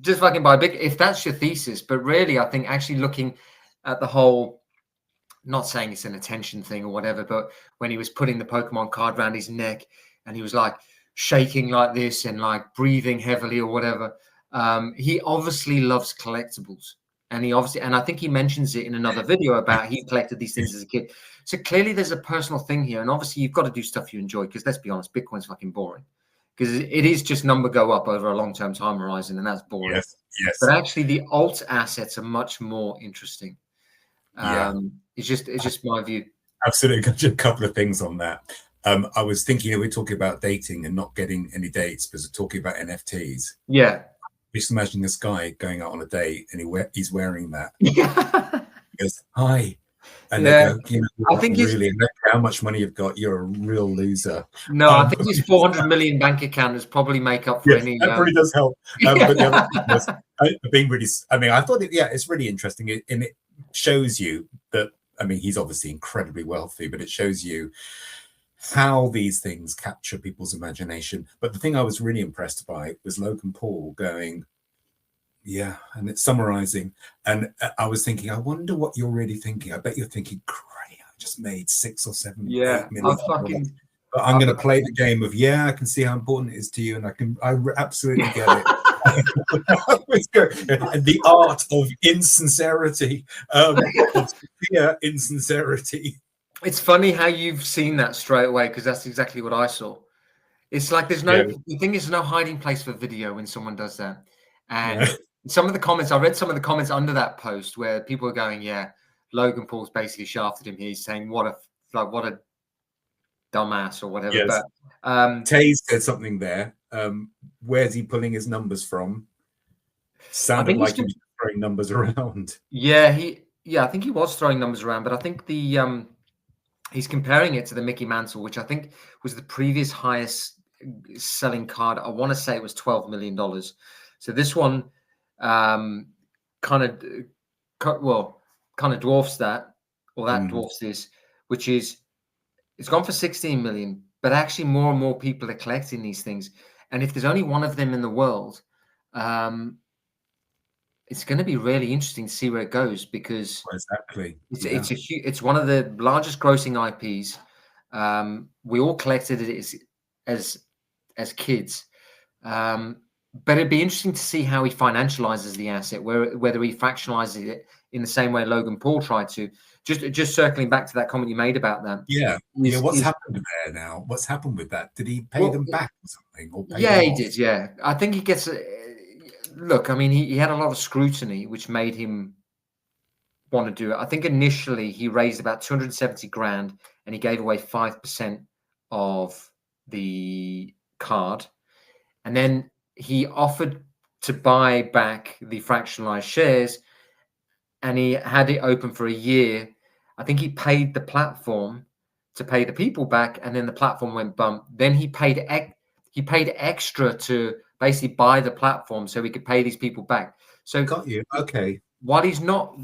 just fucking buy Bitcoin if that's your thesis. But really, I think actually looking at the whole, not saying it's an attention thing or whatever, but when he was putting the Pokemon card around his neck and he was like shaking like this and like breathing heavily or whatever, he obviously loves collectibles. And I think he mentions it in another video about he collected these things as a kid. So clearly there's a personal thing here. And obviously you've got to do stuff you enjoy, because let's be honest, Bitcoin's fucking boring. Because it is just number go up over a long-term time horizon, and that's boring. Yes. But actually the alt assets are much more interesting. It's just my view. Absolutely. A couple of things on that. I was thinking, we're talking about dating and not getting any dates because we're talking about NFTs. Yeah. Just imagine this guy going out on a date and he's wearing that. Yeah. He goes, hi. And Yeah. they go, I think really, look how much money you've got. You're a real loser. No, I think his 400 million bank account is probably make up for any. That really does help. But the other thing was, being really, I mean, I thought it's really interesting. And it shows you that, I mean, he's obviously incredibly wealthy, but it shows you how these things capture people's imagination. But the thing I was really impressed by was Logan Paul going, yeah, and it's summarizing. And I was thinking, I wonder what you're really thinking. I bet you're thinking, great, I just made 6 or 7 8 million. But I'm going to play the game of, I can see how important it is to you, and I absolutely get it. And the art of insincerity, insincerity. It's funny how you've seen that straight away, because that's exactly what I saw. It's like the thing is, no hiding place for video when someone does that. And some of the comments, I read some of the comments under that post where people are going, Logan Paul's basically shafted him. He's saying, what a dumbass or whatever. Yes. But Tay said something there. Where's he pulling his numbers from? Sounded like he was throwing numbers around. I think he was throwing numbers around, but I think he's comparing it to the Mickey Mantle, which I think was the previous highest selling card. I want to say it was $12 million. So this one kind of dwarfs that, or that dwarfs this, which is, it's gone for 16 million, but actually more and more people are collecting these things. And if there's only one of them in the world, it's going to be really interesting to see where it goes, because it's one of the largest grossing IPs. We all collected it as kids. But it'd be interesting to see how he financializes the asset, whether he fractionalizes it in the same way Logan Paul tried to. Just circling back to that comment you made about that. What's happened there now? What's happened with that? Did he pay them back or something? Or he did. Yeah, I think he gets. Look, I mean, he had a lot of scrutiny, which made him want to do it. I think initially he raised about 270 grand, and he gave away 5% of the card, and then he offered to buy back the fractionalized shares, and he had it open for a year. I think he paid the platform to pay the people back, and then the platform went bump. Then he paid extra to basically buy the platform so he could pay these people back. So got you. Okay. While he's not,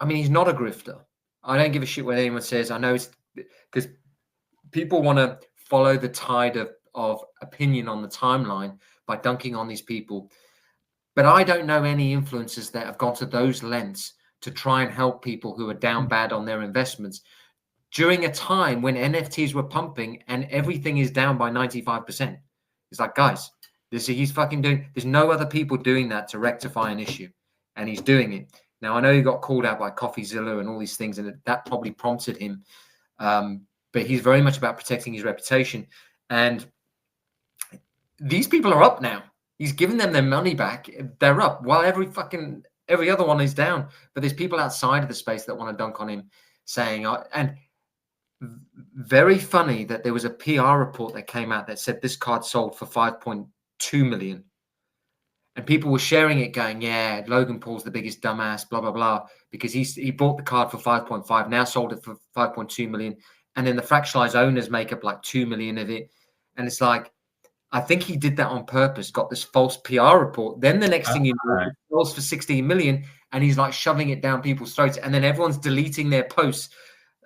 I mean, he's not a grifter. I don't give a shit what anyone says. I know it's because people want to follow the tide of opinion on the timeline by dunking on these people. But I don't know any influencers that have gone to those lengths to try and help people who are down bad on their investments during a time when NFTs were pumping and everything is down by 95%. It's like, guys, he's fucking doing, there's no other people doing that to rectify an issue. And he's doing it. Now, I know he got called out by CoffeeZilla and all these things, and that probably prompted him. But he's very much about protecting his reputation. And these people are up now. He's given them their money back. They're up while every other one is down. But there's people outside of the space that want to dunk on him, saying, and very funny that there was a PR report that came out that said this card sold for 5.2 million. And people were sharing it going, yeah, Logan Paul's the biggest dumbass, blah, blah, blah, because he bought the card for 5.5, now sold it for 5.2 million. And then the fractionalized owners make up like 2 million of it. And it's like, I think he did that on purpose, got this false PR report. Then the next thing you know, it sells for 16 million and he's like shoving it down people's throats. And then everyone's deleting their posts.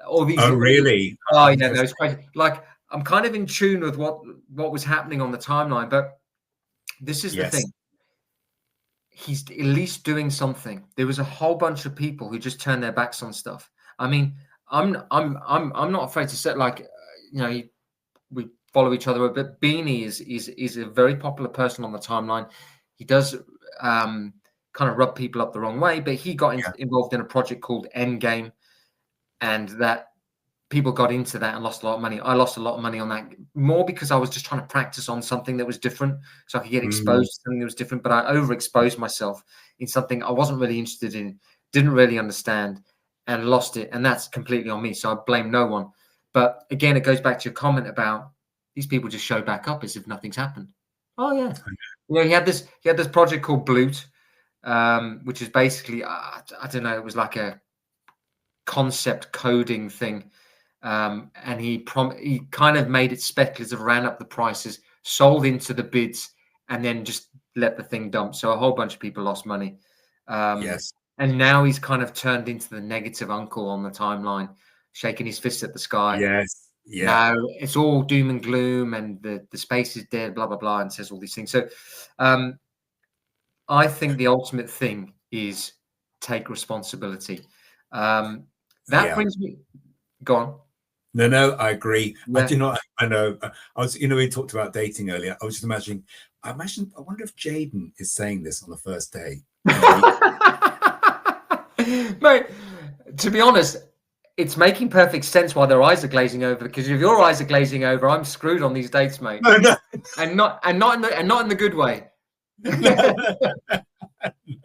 All these. Oh, really? Oh, yeah, no, it's crazy. Like, I'm kind of in tune with what was happening on the timeline, but this is the thing. He's at least doing something. There was a whole bunch of people who just turned their backs on stuff. I mean, I'm not afraid to say, like, we follow each other, but Beanie is a very popular person on the timeline. He does kind of rub people up the wrong way, but he got involved in a project called Endgame, and that people got into that and lost a lot of money. I lost a lot of money on that, more because I was just trying to practice on something that was different, so I could get exposed to something that was different. But I overexposed myself in something I wasn't really interested in, didn't really understand, and lost it. And that's completely on me. So I blame no one. But again, it goes back to your comment about these people just show back up as if nothing's happened. Oh yeah, he had this project called Blute, which is basically I don't know, it was like a concept coding thing. And he kind of made it speculative, ran up the prices, sold into the bids, and then just let the thing dump. So a whole bunch of people lost money. And now he's kind of turned into the negative uncle on the timeline, shaking his fist at the sky. Now it's all doom and gloom, and the space is dead, blah blah blah, and says all these things. So I think the ultimate thing is take responsibility. That brings me. Go on. No, I agree. Yeah. I know. I was, we talked about dating earlier. I was just imagining. I wonder if Jaden is saying this on the first date. Mate, to be honest, it's making perfect sense why their eyes are glazing over. Because if your eyes are glazing over, I'm screwed on these dates, mate. No. and not in the good way.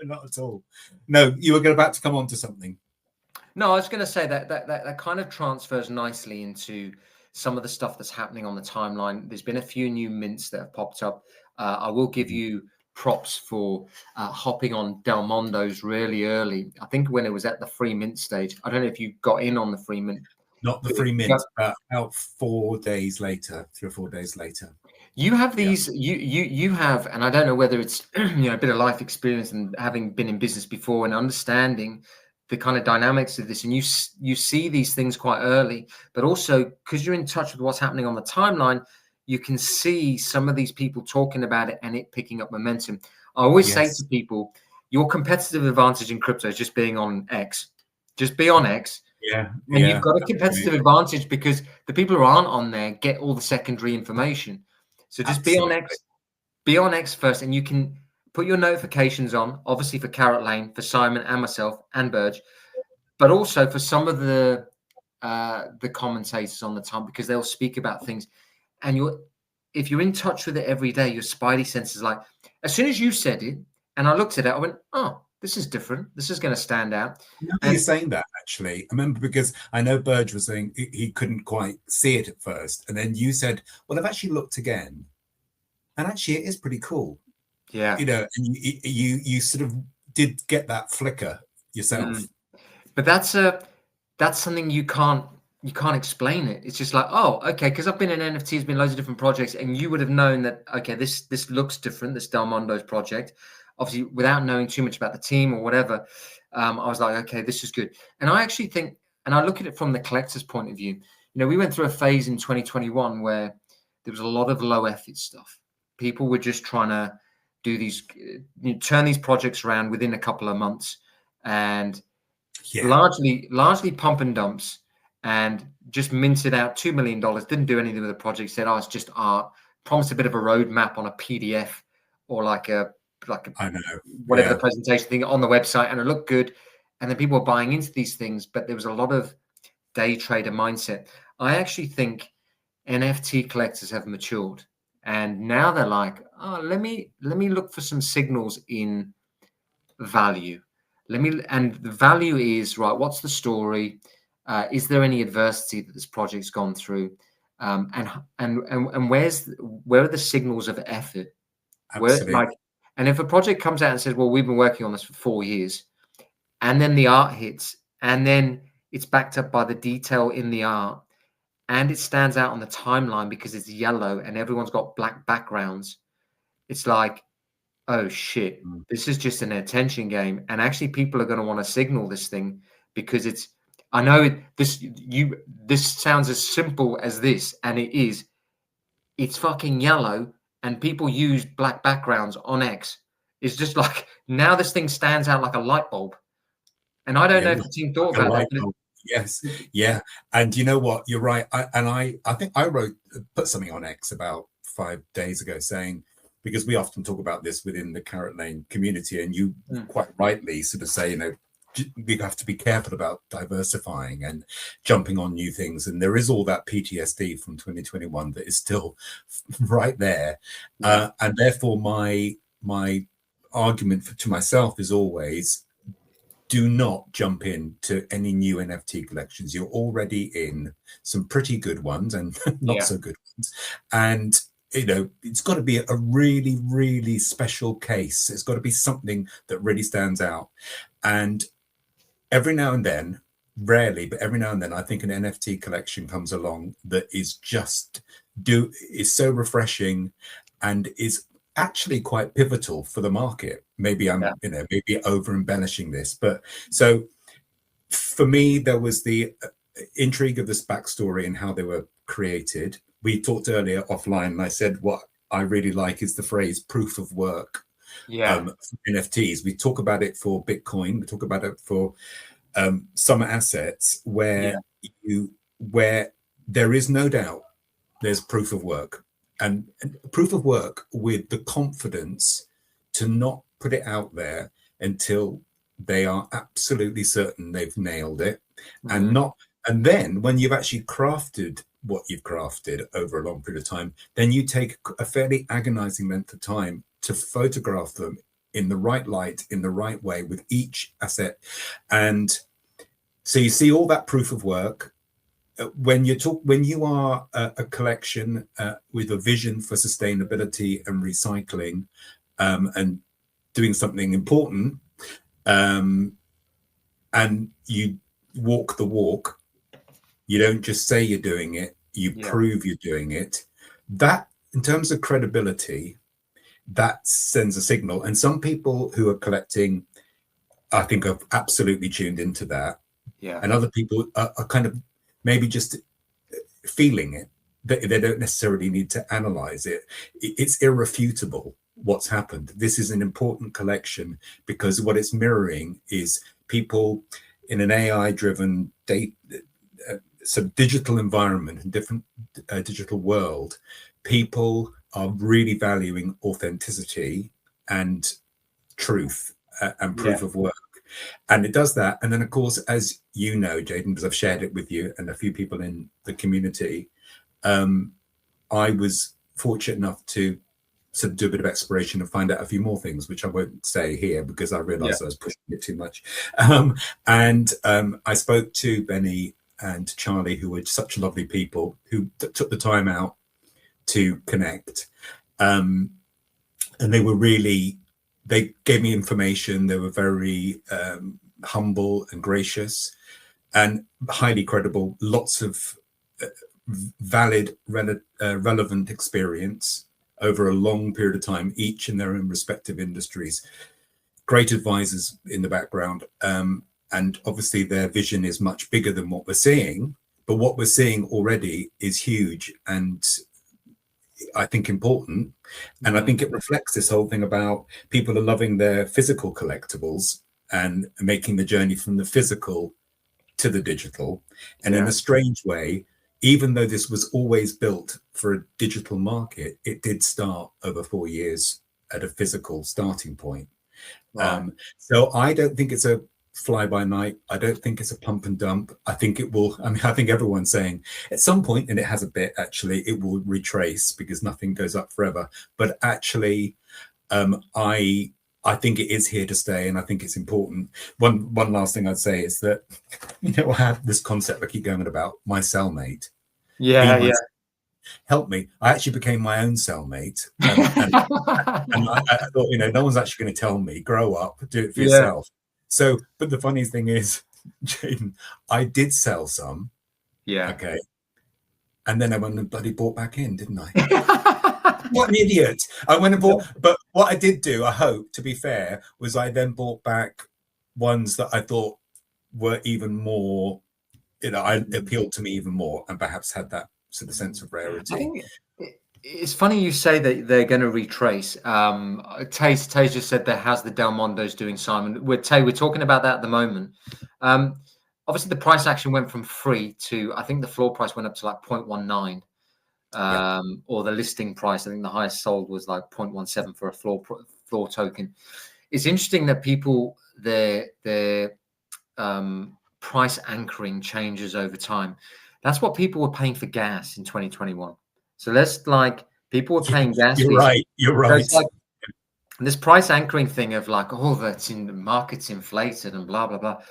Not at all. No, you were about to come on to something. No, I was going to say that kind of transfers nicely into some of the stuff that's happening on the timeline. There's been a few new mints that have popped up. I will give you props for hopping on Del Mondo's really early. I think when it was at the free mint stage. I don't know if you got in on the free mint. Not the free mint, out 4 days later, 3 or 4 days later. You have these, you have, and I don't know whether it's a bit of life experience and having been in business before and understanding the kind of dynamics of this, and you see these things quite early, but also because you're in touch with what's happening on the timeline, you can see some of these people talking about it and it picking up momentum. I always say to people, your competitive advantage in crypto is just being on X. Just be on X. And you've got a competitive advantage because the people who aren't on there get all the secondary information. So just be on X. Be on X first, and you can put your notifications on, obviously for Carrot Lane, for Simon and myself and Burge, but also for some of the commentators on the time, because they'll speak about things. And if you're in touch with it every day, your spidey sense is like, as soon as you said it, and I looked at it, I went, oh, this is different. This is going to stand out. You're saying that, actually. I remember because I know Burge was saying he couldn't quite see it at first. And then you said, well, I've actually looked again. And actually, it is pretty cool. Yeah. And you sort of did get that flicker yourself. But that's something you can't explain it. It's just like, oh, okay, because I've been in NFTs, been loads of different projects, and you would have known that, okay, this looks different, this Del Mondo's project. Obviously, without knowing too much about the team or whatever, I was like, okay, this is good. And I actually think, and I look at it from the collector's point of view, we went through a phase in 2021 where there was a lot of low effort stuff. People were just trying to do these, turn these projects around within a couple of months, and largely pump and dumps, and just minted out $2 million. Didn't do anything with the project. Said, "Oh, it's just art." Promised a bit of a roadmap on a PDF or like a I know whatever the presentation thing on the website, and it looked good. and then people were buying into these things, but there was a lot of day trader mindset. I actually think NFT collectors have matured, and now they're like, oh, let me look for some signals in value. And the value is, right, what's the story? Is there any adversity that this project's gone through? And where are the signals of effort? Absolutely. And if a project comes out and says, well, we've been working on this for 4 years, and then the art hits, and then it's backed up by the detail in the art, and it stands out on the timeline because it's yellow and everyone's got black backgrounds, it's like, oh shit, this is just an attention game. And actually people are going to want to signal this thing because it's, I know this sounds as simple as this, and it is, it's fucking yellow and people use black backgrounds on X. It's just like, now this thing stands out like a light bulb. And I don't know if the team thought about that. Yes, yeah. And you know what, you're right. I think I put something on X about 5 days ago saying, because we often talk about this within the Carrot Lane community, and you quite rightly sort of say, you know, we have to be careful about diversifying and jumping on new things. And there is all that PTSD from 2021 that is still right there. And therefore my argument to myself is always, do not jump into any new NFT collections. You're already in some pretty good ones and not so good ones. And you know, it's got to be a really, really special case. It's got to be something that really stands out. And every now and then, rarely, but every now and then, I think an NFT collection comes along that is is so refreshing and is actually quite pivotal for the market. Maybe I'm, you know, maybe over embellishing this, but so for me, there was the intrigue of this backstory and how they were created. We talked earlier offline, and I said what I really like is the phrase proof of work. For NFTs. We talk about it for Bitcoin. We talk about it for some assets where where there is no doubt there's proof of work, and proof of work with the confidence to not put it out there until they are absolutely certain they've nailed it, and then when you've actually crafted what you've crafted over a long period of time, then you take a fairly agonizing length of time to photograph them in the right light, in the right way with each asset. And so you see all that proof of work. When you are a collection with a vision for sustainability and recycling, and doing something important, and you walk the walk, you don't just say you're doing it, you prove you're doing it. That, in terms of credibility, that sends a signal. And some people who are collecting, I think, have absolutely tuned into that. And other people are kind of maybe just feeling it. They don't necessarily need to analyze it. It's irrefutable what's happened. This is an important collection because what it's mirroring is people in an AI-driven digital environment and different digital world. People are really valuing authenticity and truth and proof of work. And it does that. And then, of course, as you know, Jaden, because I've shared it with you and a few people in the community, I was fortunate enough to sort of do a bit of exploration and find out a few more things, which I won't say here because I realized I was pushing it too much. I spoke to Benny and Charlie, who were such lovely people who took the time out to connect. And they gave me information. They were very humble and gracious and highly credible, lots of valid, relevant experience over a long period of time, each in their own respective industries. Great advisors in the background. And obviously their vision is much bigger than what we're seeing, but what we're seeing already is huge and I think important. And I think it reflects this whole thing about people are loving their physical collectibles and making the journey from the physical to the digital. And in a strange way, even though this was always built for a digital market, it did start over 4 years at a physical starting point. So I don't think it's a fly by night. I don't think it's a pump and dump. I think it will. I mean, I think everyone's saying at some point, and it has a bit actually, it will retrace because nothing goes up forever. But actually, I think it is here to stay, and I think it's important. One last thing I'd say is that, I have this concept I keep going on about, my cellmate. Yeah. Help me. I actually became my own cellmate. And I thought, no one's actually going to tell me, grow up, do it for yourself. So, but the funny thing is, Jaden, I did sell some. Yeah. Okay. And then I went and bloody bought back in, didn't I? What an idiot. I went and bought, but what I did do, I hope, to be fair, was I then bought back ones that I thought were even more, I appealed to me even more, and perhaps had that sort of sense of rarity. I think it's funny you say that they're going to retrace. Tay just said there has the Del Mondo's doing, Simon. We're talking about that at the moment. Obviously, the price action went from free to, I think the floor price went up to like 0.19. Or the listing price, I think the highest sold was like 0.17 for a floor token. It's interesting that people, their price anchoring changes over time. That's what people were paying for gas in 2021. So people were paying gas. You're right. So this price anchoring thing of like, oh, that's in the market's inflated and blah, blah, blah.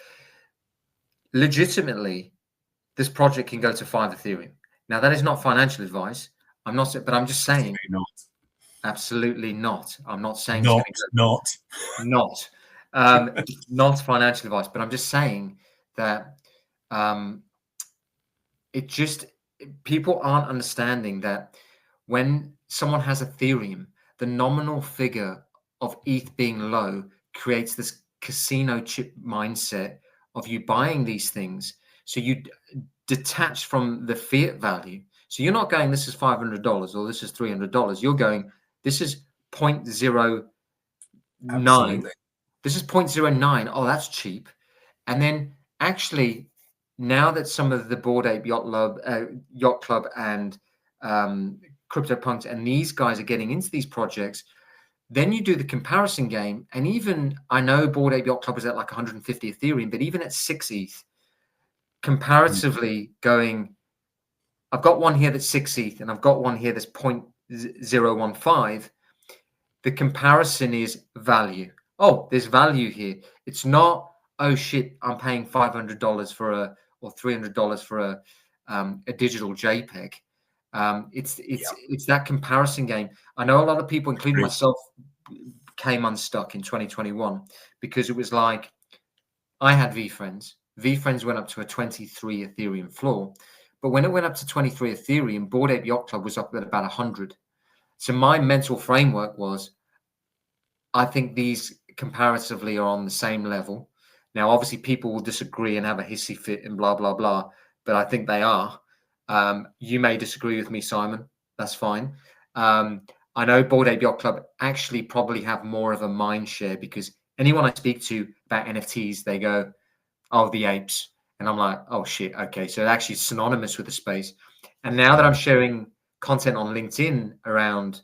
Legitimately, this project can go to 5 Ethereum. Now, that is not financial advice. I'm not, but I'm just saying, absolutely not. I'm not saying not financial advice, but I'm just saying that people aren't understanding that when someone has Ethereum, the nominal figure of ETH being low creates this casino chip mindset of you buying these things. So you detach from the fiat value. So you're not going, this is $500 or this is $300. You're going, this is 0.09. Absolutely. This is 0.09. Oh, that's cheap. And then actually, now that some of the Bored Ape Yacht Club and CryptoPunks and these guys are getting into these projects, then you do the comparison game. And even, I know Bored Ape Yacht Club is at like 150 Ethereum, but even at 6 ETH, comparatively going, I've got one here that's 6 ETH and I've got one here that's 0.015. The comparison is value. Oh, there's value here. It's not, oh shit, I'm paying $500 or $300 for a digital JPEG. It's that comparison game. I know a lot of people, including myself, came unstuck in 2021 because it was like, I had VFriends. VFriends went up to a 23 Ethereum floor. But when it went up to 23 Ethereum, Bored Ape Yacht Club was up at about 100. So my mental framework was, I think these comparatively are on the same level. Now, obviously, people will disagree and have a hissy fit and blah, blah, blah. But I think they are. You may disagree with me, Simon. That's fine. I know Bored Ape Yacht Club actually probably have more of a mind share because anyone I speak to about NFTs, they go, oh, the apes. And I'm like, oh, shit. Okay. So it actually is synonymous with the space. And now that I'm sharing content on LinkedIn around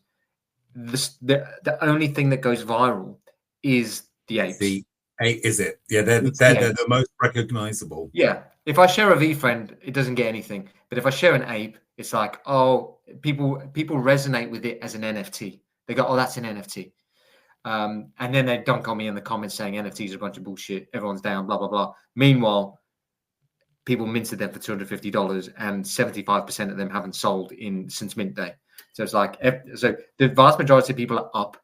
this, the only thing that goes viral is the apes. Is it? Yeah, they're the most recognizable. Yeah. If I share a VFriend, it doesn't get anything. But if I share an ape, it's like, oh, people resonate with it as an NFT. They go, oh, that's an NFT. And then they dunk on me in the comments saying NFTs are a bunch of bullshit. Everyone's down, blah, blah, blah. Meanwhile, people minted them for $250 and 75% of them haven't sold since mint day. So it's like, so the vast majority of people are up.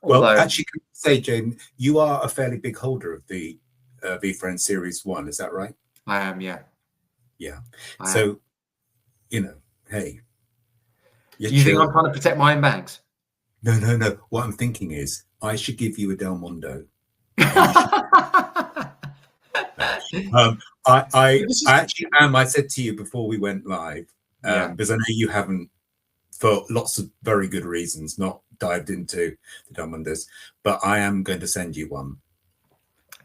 Well, actually, can I say, Jane, you are a fairly big holder of the VFriend Series 1, is that right? I am, yeah. Yeah. So, hey. You think I'm trying to protect my own bags? No. What I'm thinking is I should give you a Del Mondo. I actually am. I said to you before we went live, because I know you haven't, for lots of very good reasons, not dived into the Del Mondos, but I am going to send you one.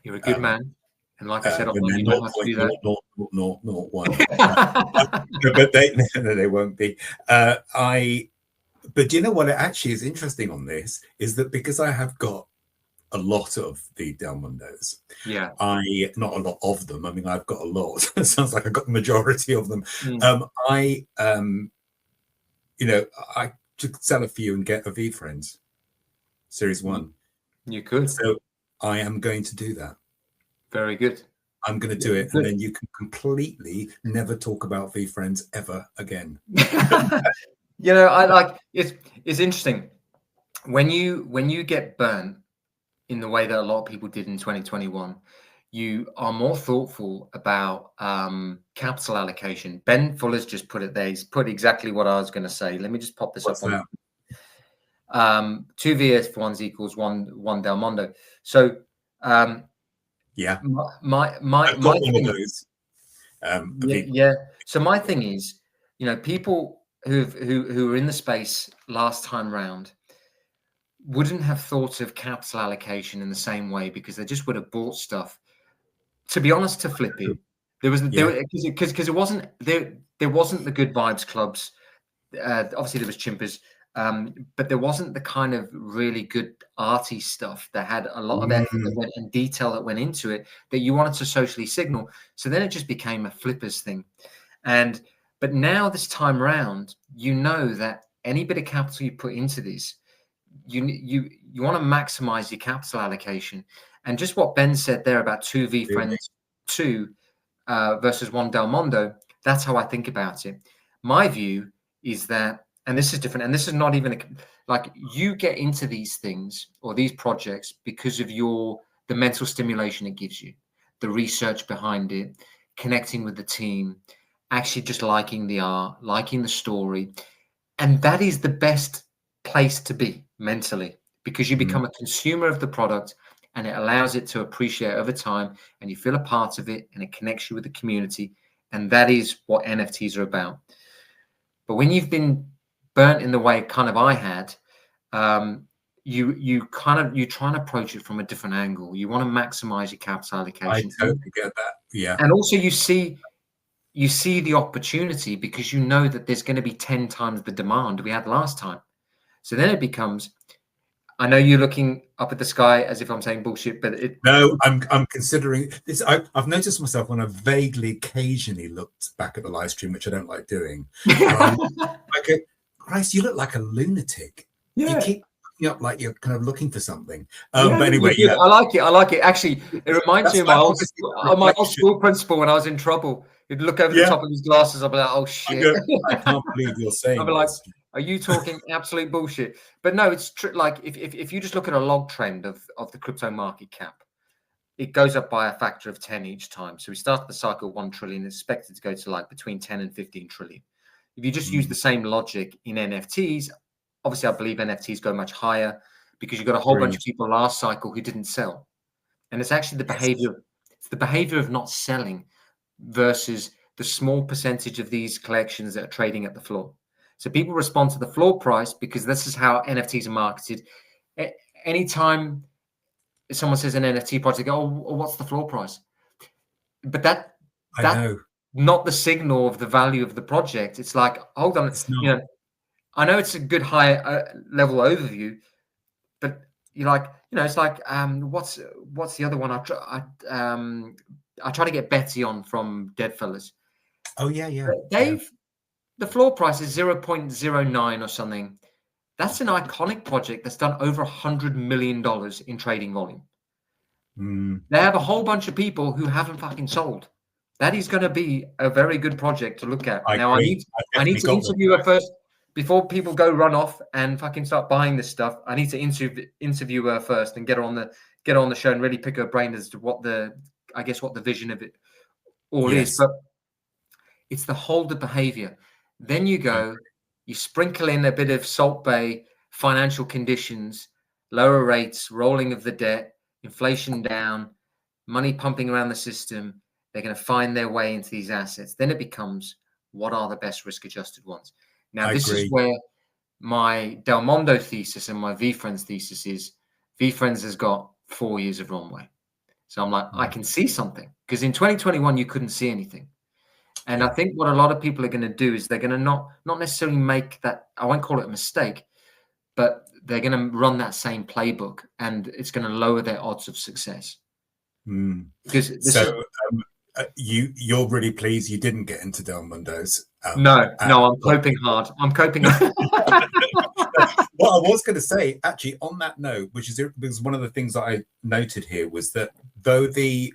You're a good man. And like I said, I'll let you know how to do that. Not one. But they won't be. But you know what actually is interesting on this is that because I have got a lot of the Del Mundos. Yeah. Not a lot of them. I mean, I've got a lot. It sounds like I've got the majority of them. I could sell a few and get a V-Friends Series 1. You could. So I am going to do that. Very good. I'm going to do it, and then you can completely never talk about V-Friends ever again. I like it's interesting when you get burnt in the way that a lot of people did in 2021. You are more thoughtful about capital allocation. Ben Fuller's just put it there. He's put exactly what I was going to say. Let me just pop this What's up. that? 2 VF1s equals one Del Mondo. So yeah, my I've got one of those. Yeah. So my thing is, people who were in the space last time round wouldn't have thought of capital allocation in the same way, because they just would have bought stuff. To be honest, to flip it, because it wasn't there wasn't the good vibes clubs. Obviously there was chimpers, but there wasn't the kind of really good arty stuff that had a lot of effort and detail that went into it that you wanted to socially signal. So then it just became a flippers thing. But now this time round, that any bit of capital you put into this, you want to maximize your capital allocation. And just what Ben said there about 2 V-Friends 2 versus 1 Del Mondo, that's how I think about it. My view is that, and this is different, and this is not even like you get into these things or these projects because of the mental stimulation it gives you, the research behind it, connecting with the team, actually just liking the art, liking the story. And that is the best place to be mentally, because you become a consumer of the product, and it allows it to appreciate over time, and you feel a part of it, and it connects you with the community. And that is what NFTs are about. But when you've been burnt in the way kind of I had, you try and approach it from a different angle. You want to maximize your capital allocation. I totally get that. Yeah. And also you see the opportunity, because you know that there's going to be 10 times the demand we had last time. So then it becomes, I know you're looking up at the sky as if I'm saying bullshit, but no, I'm considering this. I've noticed myself when I vaguely, occasionally looked back at the live stream, which I don't like doing. I go, Christ, you look like a lunatic. Yeah. You keep looking up like you're kind of looking for something. But anyway, I like it. Actually, it reminds me of my old school principal when I was in trouble. He'd look over the top of his glasses. I'd be like, oh shit. I can't believe you're saying I'd be like, this. are you talking absolute bullshit? But no, it's true. Like if you just look at a log trend of the crypto market cap, it goes up by a factor of 10 each time. So we started the cycle 1 trillion, it's expected to go to like between 10 and 15 trillion. If you just use the same logic in NFTs, obviously I believe NFTs go much higher, because you've got a whole bunch of people last cycle who didn't sell. And it's actually the behavior. It's the behavior of not selling versus the small percentage of these collections that are trading at the floor. So people respond to the floor price, because this is how NFTs are marketed. Anytime someone says an NFT project, they go, oh, what's the floor price? But that's not the signal of the value of the project. It's like, hold on, I know it's a good high level overview, but you're like, it's like, what's the other one? I try to get Betty on from Deadfellas. Oh yeah. The floor price is 0.09 or something. That's an iconic project that's done over $100 million in trading volume. They have a whole bunch of people who haven't fucking sold. That is going to be a very good project to look at. I need to interview her first before people go run off and fucking start buying this stuff. I need to interview her first and get her on the show and really pick her brain as to what the vision of it all is. But it's the holder behavior. Then you go, you sprinkle in a bit of Salt Bay financial conditions, lower rates, rolling of the debt, inflation down, money pumping around the system. They're going to find their way into these assets. Then it becomes, what are the best risk-adjusted ones? Now, this is where my Del Mondo thesis and my V-Friends thesis is. V-Friends has got 4 years of runway. So I'm like, I can see something. Because in 2021, you couldn't see anything. And I think what a lot of people are going to do is they're going to not necessarily make that, I won't call it a mistake, but they're going to run that same playbook, and it's going to lower their odds of success. Because you're really pleased you didn't get into Del Mundo's. No, I'm coping hard. I'm coping. What I was going to say, actually, on that note, which is because one of the things that I noted here was that though the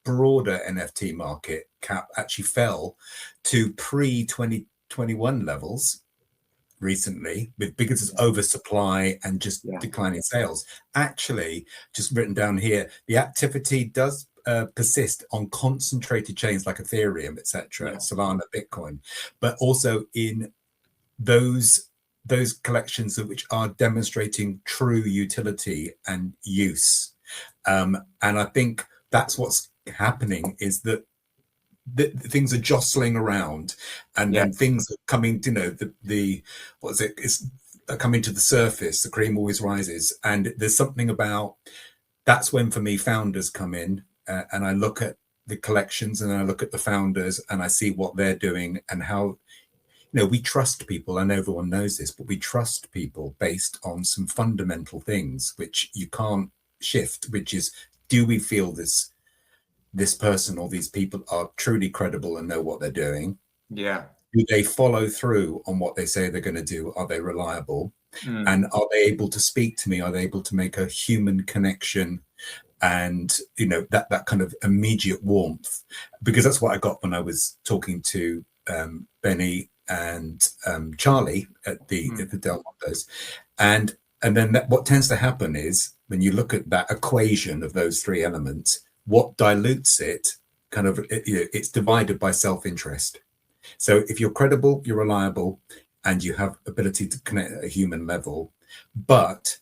broader NFT market cap actually fell to pre-2021 levels recently, because it's oversupply and just declining sales. Actually, just written down here, the activity does persist on concentrated chains like Ethereum, etc., Solana, Bitcoin, but also in those collections which are demonstrating true utility and use. And I think that's what's happening, is that things are jostling around, and then things are coming, the what is it? It's coming to the surface. The cream always rises, and there's something about that's when, for me, founders come in, and I look at the collections and I look at the founders and I see what they're doing and how, we trust people. I know everyone knows this, but we trust people based on some fundamental things which you can't shift, which is, do we feel this person or these people are truly credible and know what they're doing? Yeah. Do they follow through on what they say they're going to do? Are they reliable? And are they able to speak to me? Are they able to make a human connection? And, that kind of immediate warmth, because that's what I got when I was talking to Benny and Charlie at the Del Mundo's. And then what tends to happen is, when you look at that equation of those three elements, what dilutes it, it's divided by self-interest. So if you're credible, you're reliable, and you have ability to connect at a human level, but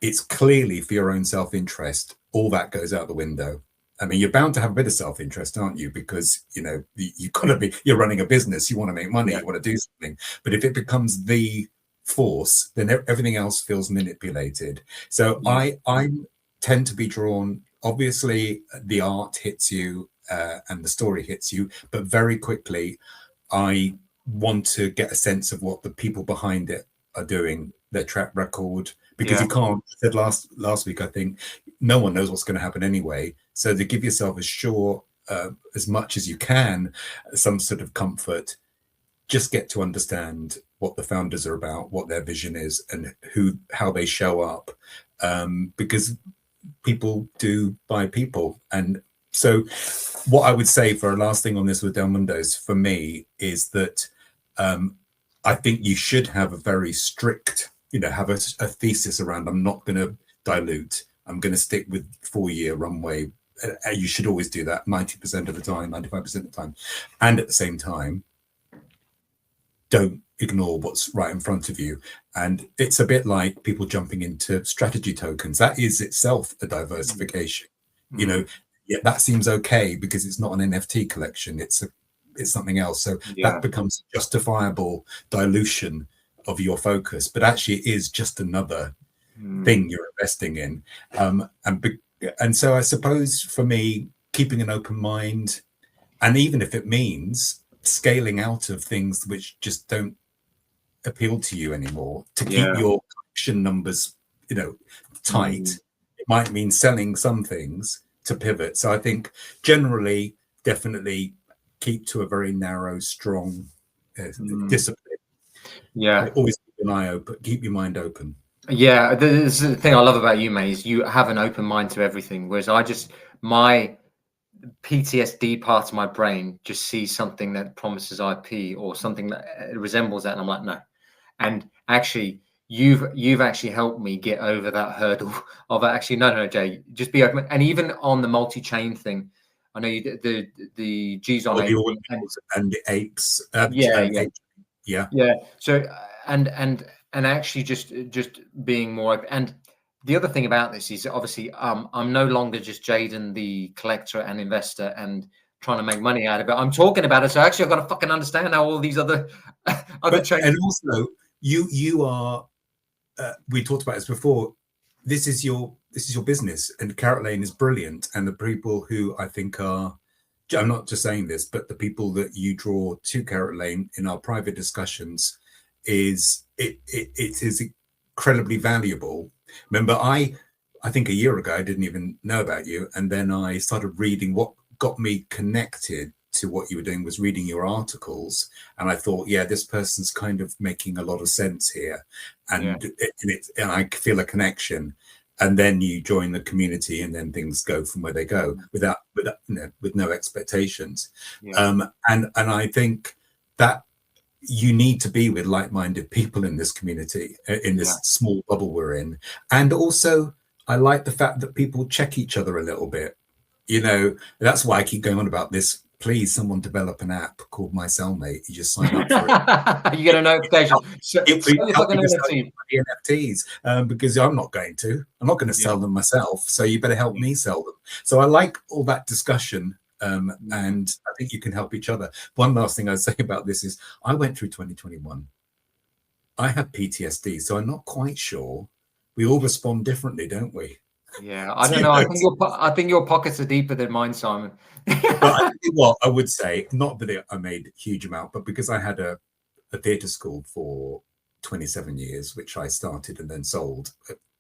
it's clearly for your own self-interest, all that goes out the window. I mean, you're bound to have a bit of self-interest, aren't you? Because, you've got to be, you're running a business, you want to make money, you want to do something. But if it becomes the force, then everything else feels manipulated. So I tend to be drawn, obviously the art hits you and the story hits you, but very quickly I want to get a sense of what the people behind it are doing, their track record, because you can't, I said last week, I think no one knows what's going to happen anyway. So to give yourself as much as you can, some sort of comfort, just get to understand what the founders are about, what their vision is, and how they show up, because people do buy people. And so what I would say for a last thing on this with Del Mundo's, for me, is that I think you should have a very strict, have a thesis around, I'm not going to dilute, I'm going to stick with 4-year runway. You should always do that 90% of the time, 95% of the time. And at the same time, don't ignore what's right in front of you. And it's a bit like people jumping into strategy tokens. That is itself a diversification. That seems okay because it's not an NFT collection. It's something else. So that becomes justifiable dilution of your focus, but actually it is just another thing you're investing in. And so I suppose for me, keeping an open mind, and even if it means scaling out of things which just don't appeal to you anymore, to keep your collection numbers, tight, it might mean selling some things to pivot. So I think generally, definitely keep to a very narrow, strong discipline. Always keep an eye open, keep your mind open. This is the thing I love about you, mate, is you have an open mind to everything, whereas my PTSD part of my brain just sees something that promises IP or something that resembles that, and I'm like, no. And actually, you've actually helped me get over that hurdle of actually, no, Jay, just be open. And even on the multi-chain thing, I know you did the G's on and the apes. So and actually just being more open. And the other thing about this is obviously I'm no longer just Jaden, the collector and investor, and trying to make money out of it. I'm talking about it, so actually I've got to fucking understand how all these other chains. And also, you are. We talked about this before. This is your business, and Carrot Lane is brilliant. And the people who I think are, I'm not just saying this, but the people that you draw to Carrot Lane in our private discussions is incredibly valuable. Remember, I think a year ago I didn't even know about you, and then I started reading. What got me connected to what you were doing was reading your articles, and I thought, yeah, this person's kind of making a lot of sense here, and and I feel a connection. And then you join the community, and then things go from where they go without with no expectations. And I think that you need to be with like-minded people in this community, in this small bubble we're in. And also, I like the fact that people check each other a little bit. You know, that's why I keep going on about this. Please, someone develop an app called My Cellmate. You just sign up for it. You get a notification. The NFTs, because I'm not going to sell them myself. So you better help me sell them. So I like all that discussion. And I think you can help each other. One last thing I'd say about this is I went through 2021. I have PTSD, so I'm not quite sure. We all respond differently, don't we? Yeah, I don't know. I think your pockets are deeper than mine, Simon. But what I would say, not that I made a huge amount, but because I had a theatre school for 27 years, which I started and then sold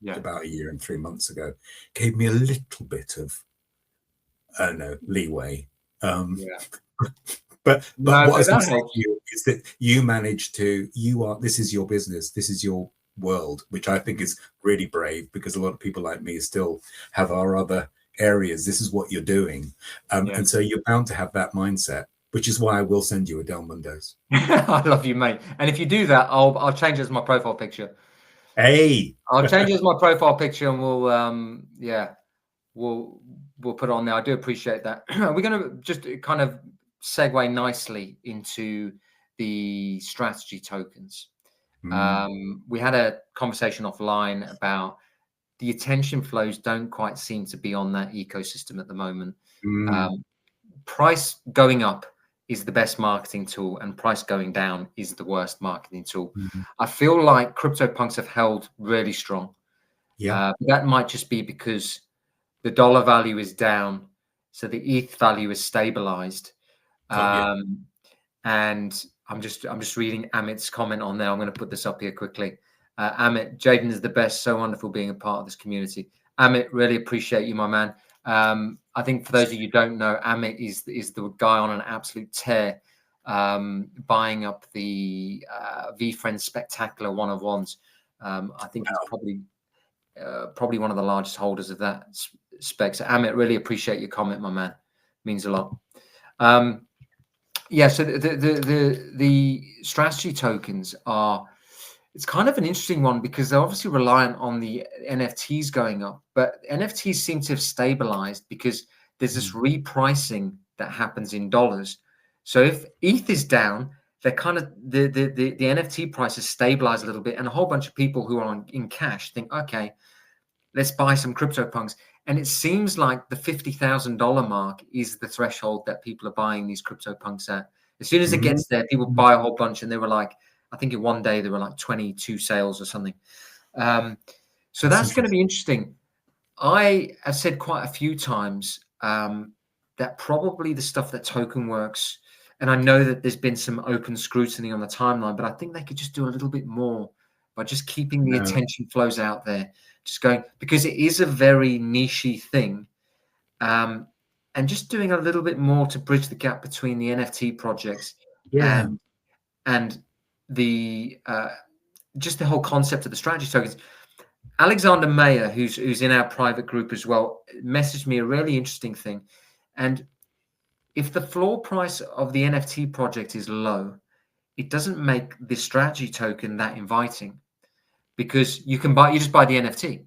about a year and 3 months ago, gave me a little bit of leeway. But what I was going to say to you is that you managed to, this is your business, this is your world, which I think is really brave, because a lot of people like me still have our other areas. This is what you're doing. And so you're bound to have that mindset, which is why I will send you a Del Mundo's. I love you, mate. And if you do that, I'll change it as my profile picture. Hey, I'll change it as my profile picture, and we'll put it on there. I do appreciate that. We're going to just kind of segue nicely into the strategy tokens. We had a conversation offline about the attention flows don't quite seem to be on that ecosystem at the moment. Price going up is the best marketing tool, and price going down is the worst marketing tool. I feel like CryptoPunks have held really strong. That might just be because the dollar value is down, so the ETH value is stabilized. And I'm just reading Amit's comment on there. I'm going to put this up here quickly. Amit, Jaden is the best. So wonderful being a part of this community. Amit, really appreciate you, my man. I think for those of you who don't know, Amit is the guy on an absolute tear, buying up the VFriends Spectacular 1-of-1s. I think he's probably one of the largest holders of that spec. So Amit, really appreciate your comment, my man. Means a lot. So the strategy tokens are, it's kind of an interesting one, because they're obviously reliant on the NFTs going up, but NFTs seem to have stabilized because there's this repricing that happens in dollars. So if ETH is down, they're kind of the NFT prices stabilize a little bit, and a whole bunch of people who are in cash think, okay, let's buy some CryptoPunks. And it seems like the $50,000 mark is the threshold that people are buying these CryptoPunks at. As soon as it gets there, people buy a whole bunch, and they were like, I think in one day there were like 22 sales or something. So that's going to be interesting. I have said quite a few times that probably the stuff that Token works, and I know that there's been some open scrutiny on the timeline, but I think they could just do a little bit more by just keeping the attention flows out there, just going, because it is a very niche-y thing, and just doing a little bit more to bridge the gap between the NFT projects and the just the whole concept of the strategy tokens. Alexander Mayer, who's in our private group as well, messaged me a really interesting thing. And if the floor price of the NFT project is low, it doesn't make the strategy token that inviting, because you just buy the NFT.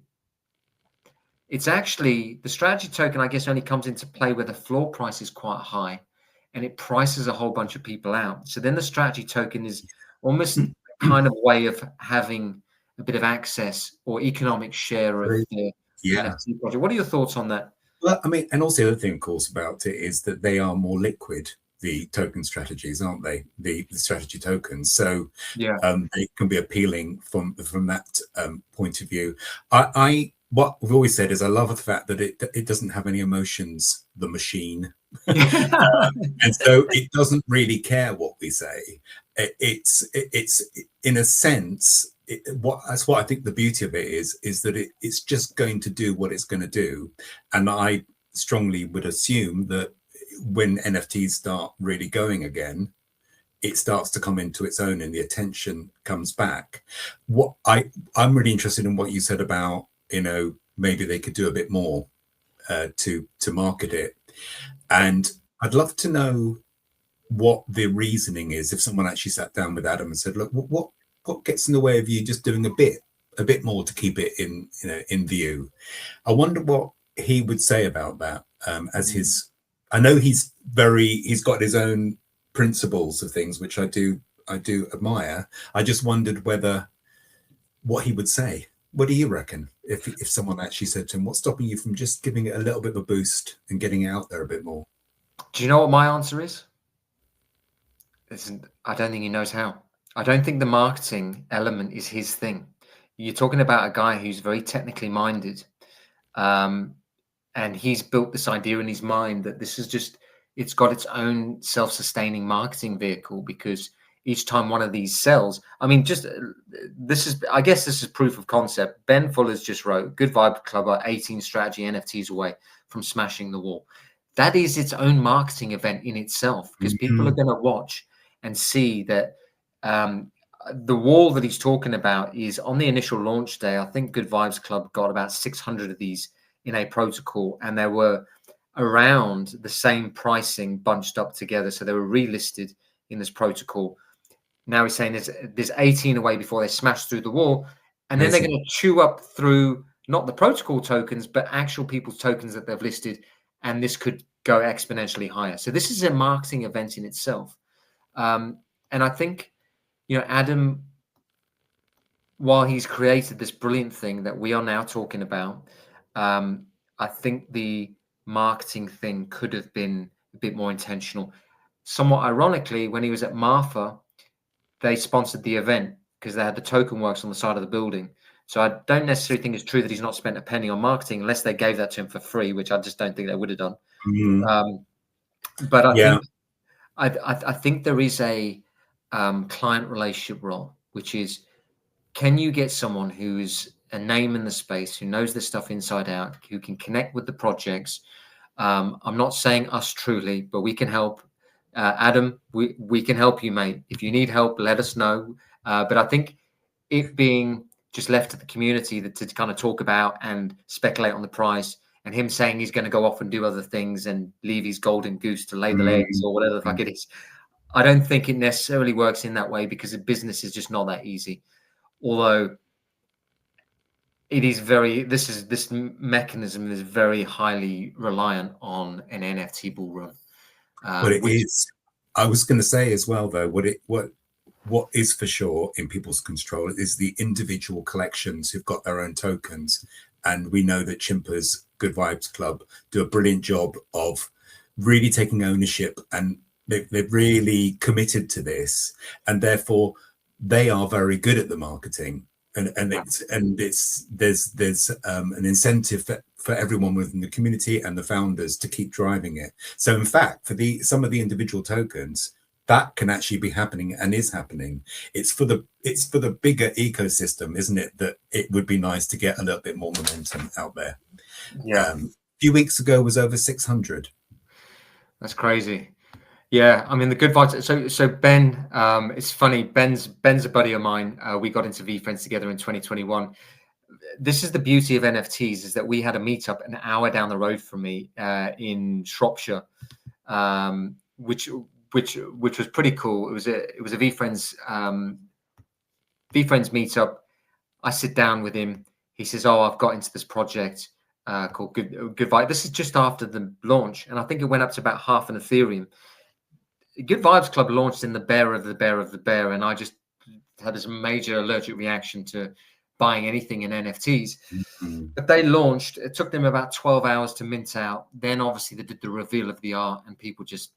It's actually, the strategy token, I guess, only comes into play where the floor price is quite high and it prices a whole bunch of people out. So then the strategy token is almost a kind of way of having a bit of access or economic share of the NFT project. What are your thoughts on that? Well, I mean, and also the other thing, of course, about it is that they are more liquid, the token strategies, aren't they? The strategy tokens. So they can be appealing from that point of view. What we've always said is I love the fact that it doesn't have any emotions, the machine. And so it doesn't really care what we say. It's in a sense, that's what I think the beauty of it is that it's just going to do what it's going to do. And I strongly would assume that when NFTs start really going again, it starts to come into its own and the attention comes back. I'm really interested in what you said about, maybe they could do a bit more to market it. And I'd love to know what the reasoning is if someone actually sat down with Adam and said, look, what gets in the way of you just doing a bit more to keep it in view? I wonder what he would say about that. I know he's got his own principles of things, which I do admire. I just wondered what he would say. What do you reckon if someone actually said to him, what's stopping you from just giving it a little bit of a boost and getting it out there a bit more? Do you know what my answer is? I don't think he knows how. I don't think the marketing element is his thing. You're talking about a guy who's very technically minded, and he's built this idea in his mind that it's got its own self-sustaining marketing vehicle, because each time one of these sells, I mean, I guess this is proof of concept. Ben Fuller's just wrote, Good Vibe Club are 18 strategy NFTs away from smashing the wall. That is its own marketing event in itself, because people are going to watch and see that the wall that he's talking about is on the initial launch day. I think Good Vibes Club got about 600 of these in a protocol, and there were around the same pricing bunched up together. So they were relisted in this protocol. Now he's saying there's 18 away before they smash through the wall. And then they're going to chew up through not the protocol tokens, but actual people's tokens that they've listed. And this could go exponentially higher. So this is a marketing event in itself. And I think, Adam, while he's created this brilliant thing that we are now talking about, I think the marketing thing could have been a bit more intentional. Somewhat ironically, when he was at Marfa, they sponsored the event because they had the token works on the side of the building. So I don't necessarily think it's true that he's not spent a penny on marketing, unless they gave that to him for free, which I just don't think they would have done. But I think there is a client relationship role, which is, can you get someone who's a name in the space, who knows this stuff inside out, who can connect with the projects? I'm not saying us truly, but we can help. Adam, we can help you, mate. If you need help, let us know. But I think it being just left to the community to kind of talk about and speculate on the price, and him saying he's going to go off and do other things and leave his golden goose to lay the eggs or whatever the fuck it is, I don't think it necessarily works in that way, because the business is just not that easy. Although it is this mechanism is very highly reliant on an NFT bull run. But it is. I was going to say as well, though, what is for sure in people's control is the individual collections who've got their own tokens, and we know that Chimpa's Good Vibes Club do a brilliant job of really taking ownership, and they've really committed to this, and therefore they are very good at the marketing. There's an incentive for everyone within the community and the founders to keep driving it. So in fact, for some of the individual tokens, that can actually be happening and is happening. It's for the bigger ecosystem, isn't it? That it would be nice to get a little bit more momentum out there. Yeah. A few weeks ago was over 600. That's crazy. Yeah, I mean, the Good Vibes. So Ben, it's funny. Ben's a buddy of mine. We got into VFriends together in 2021. This is the beauty of NFTs, is that we had a meetup an hour down the road from me in Shropshire, which was pretty cool. It was a VFriends meetup. I sit down with him. He says, "Oh, I've got into this project called Good Vibe." This is just after the launch, and I think it went up to about half an Ethereum. Good Vibes Club launched in the bear of the bear of the bear, and I just had this major allergic reaction to buying anything in NFTs. But they launched. It took them about 12 hours to mint out. Then obviously they did the reveal of the art, and people just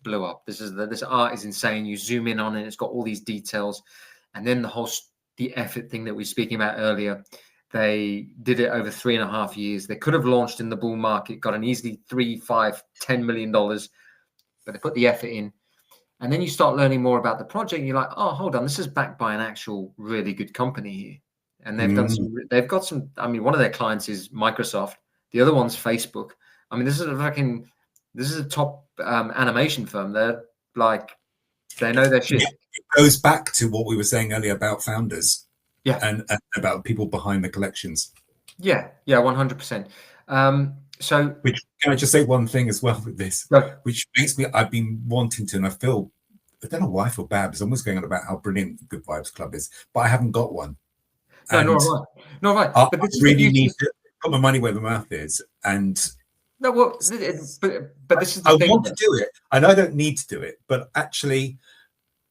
blew up. This art is insane. You zoom in on it, it's got all these details, and then the effort thing that we were speaking about earlier. They did it over 3.5 years. They could have launched in the bull market, got an easily $3, $5, $10 million. But they put the effort in. And then you start learning more about the project. And you're like, oh, hold on, this is backed by an actual really good company here. And they've got some, I mean, one of their clients is Microsoft. The other one's Facebook. I mean, this is a top animation firm. They're like, they know their shit. It goes back to what we were saying earlier about founders. Yeah. And about people behind the collections. Yeah, 100%. So, which, can I just say one thing as well with this, which makes me, I've been wanting to, and I don't know why I feel bad, because I'm always going on about how brilliant Good Vibes Club is, but I haven't got one. No, nor have I. I really need to put my money where my mouth is, and no, well, but this is the thing. I want to do it. I know I don't need to do it, but actually,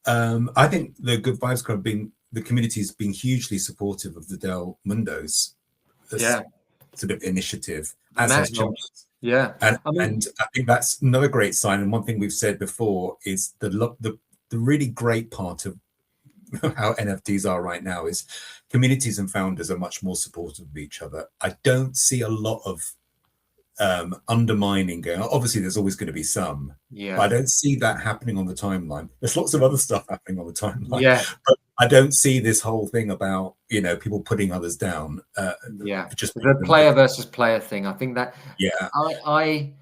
I think the Good Vibes Club the community has been hugely supportive of the Del Mundos sort of initiative. And I think that's another great sign. And one thing we've said before is the really great part of how NFTs are right now is communities and founders are much more supportive of each other. I don't see a lot of undermining going on. Obviously, there's always going to be some, but I don't see that happening on the timeline. There's lots of other stuff happening on the timeline, but I don't see this whole thing about, people putting others down. Just the player versus player thing. I think that I've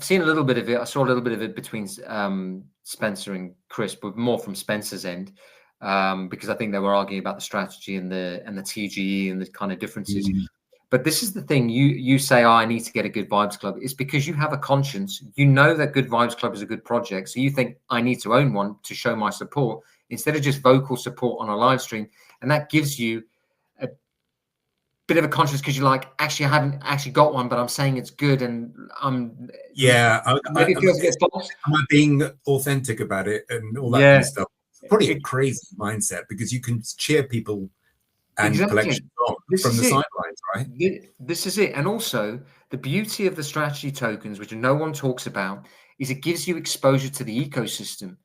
seen a little bit of it. I saw a little bit of it between Spencer and Chris, but more from Spencer's end, because I think they were arguing about the strategy and the TGE and the kind of differences. But this is the thing. You say, I need to get a Good Vibes Club. It's because you have a conscience. You know that Good Vibes Club is a good project. So you think, I need to own one to show my support, instead of just vocal support on a live stream. And that gives you a bit of a conscience, because you're like, actually, I haven't actually got one, but I'm saying it's good. And I'm... Yeah. Maybe it feels a bit false. Am I being authentic about it and all that kind of stuff? Probably a crazy mindset, because you can cheer people and collections on from the sidelines, right? This is it. And also, the beauty of the strategy tokens, which no one talks about, is it gives you exposure to the ecosystem.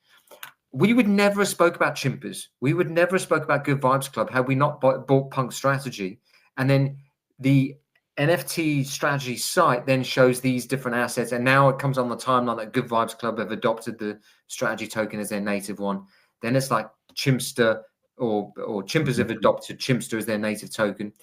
We would never have spoke about Chimpers. We would never have spoke about Good Vibes Club had we not bought Punk Strategy. And then the NFT strategy site then shows these different assets. And now it comes on the timeline that Good Vibes Club have adopted the strategy token as their native one. Then it's like Chimpster, or Chimpers have adopted Chimpster as their native token.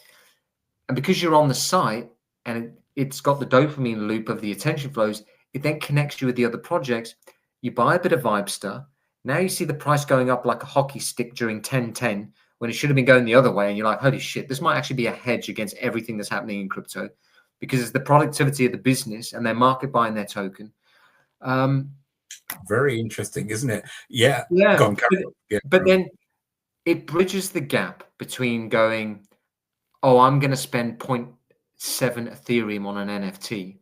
And because you're on the site and it's got the dopamine loop of the attention flows, it then connects you with the other projects. You buy a bit of Vibester. Now you see the price going up like a hockey stick during 10-10, when it should have been going the other way. And you're like, holy shit, this might actually be a hedge against everything that's happening in crypto, because it's the productivity of the business and their market buying their token. Very interesting, isn't it? Yeah. But then it bridges the gap between going, oh, I'm going to spend 0.7 Ethereum on an NFT,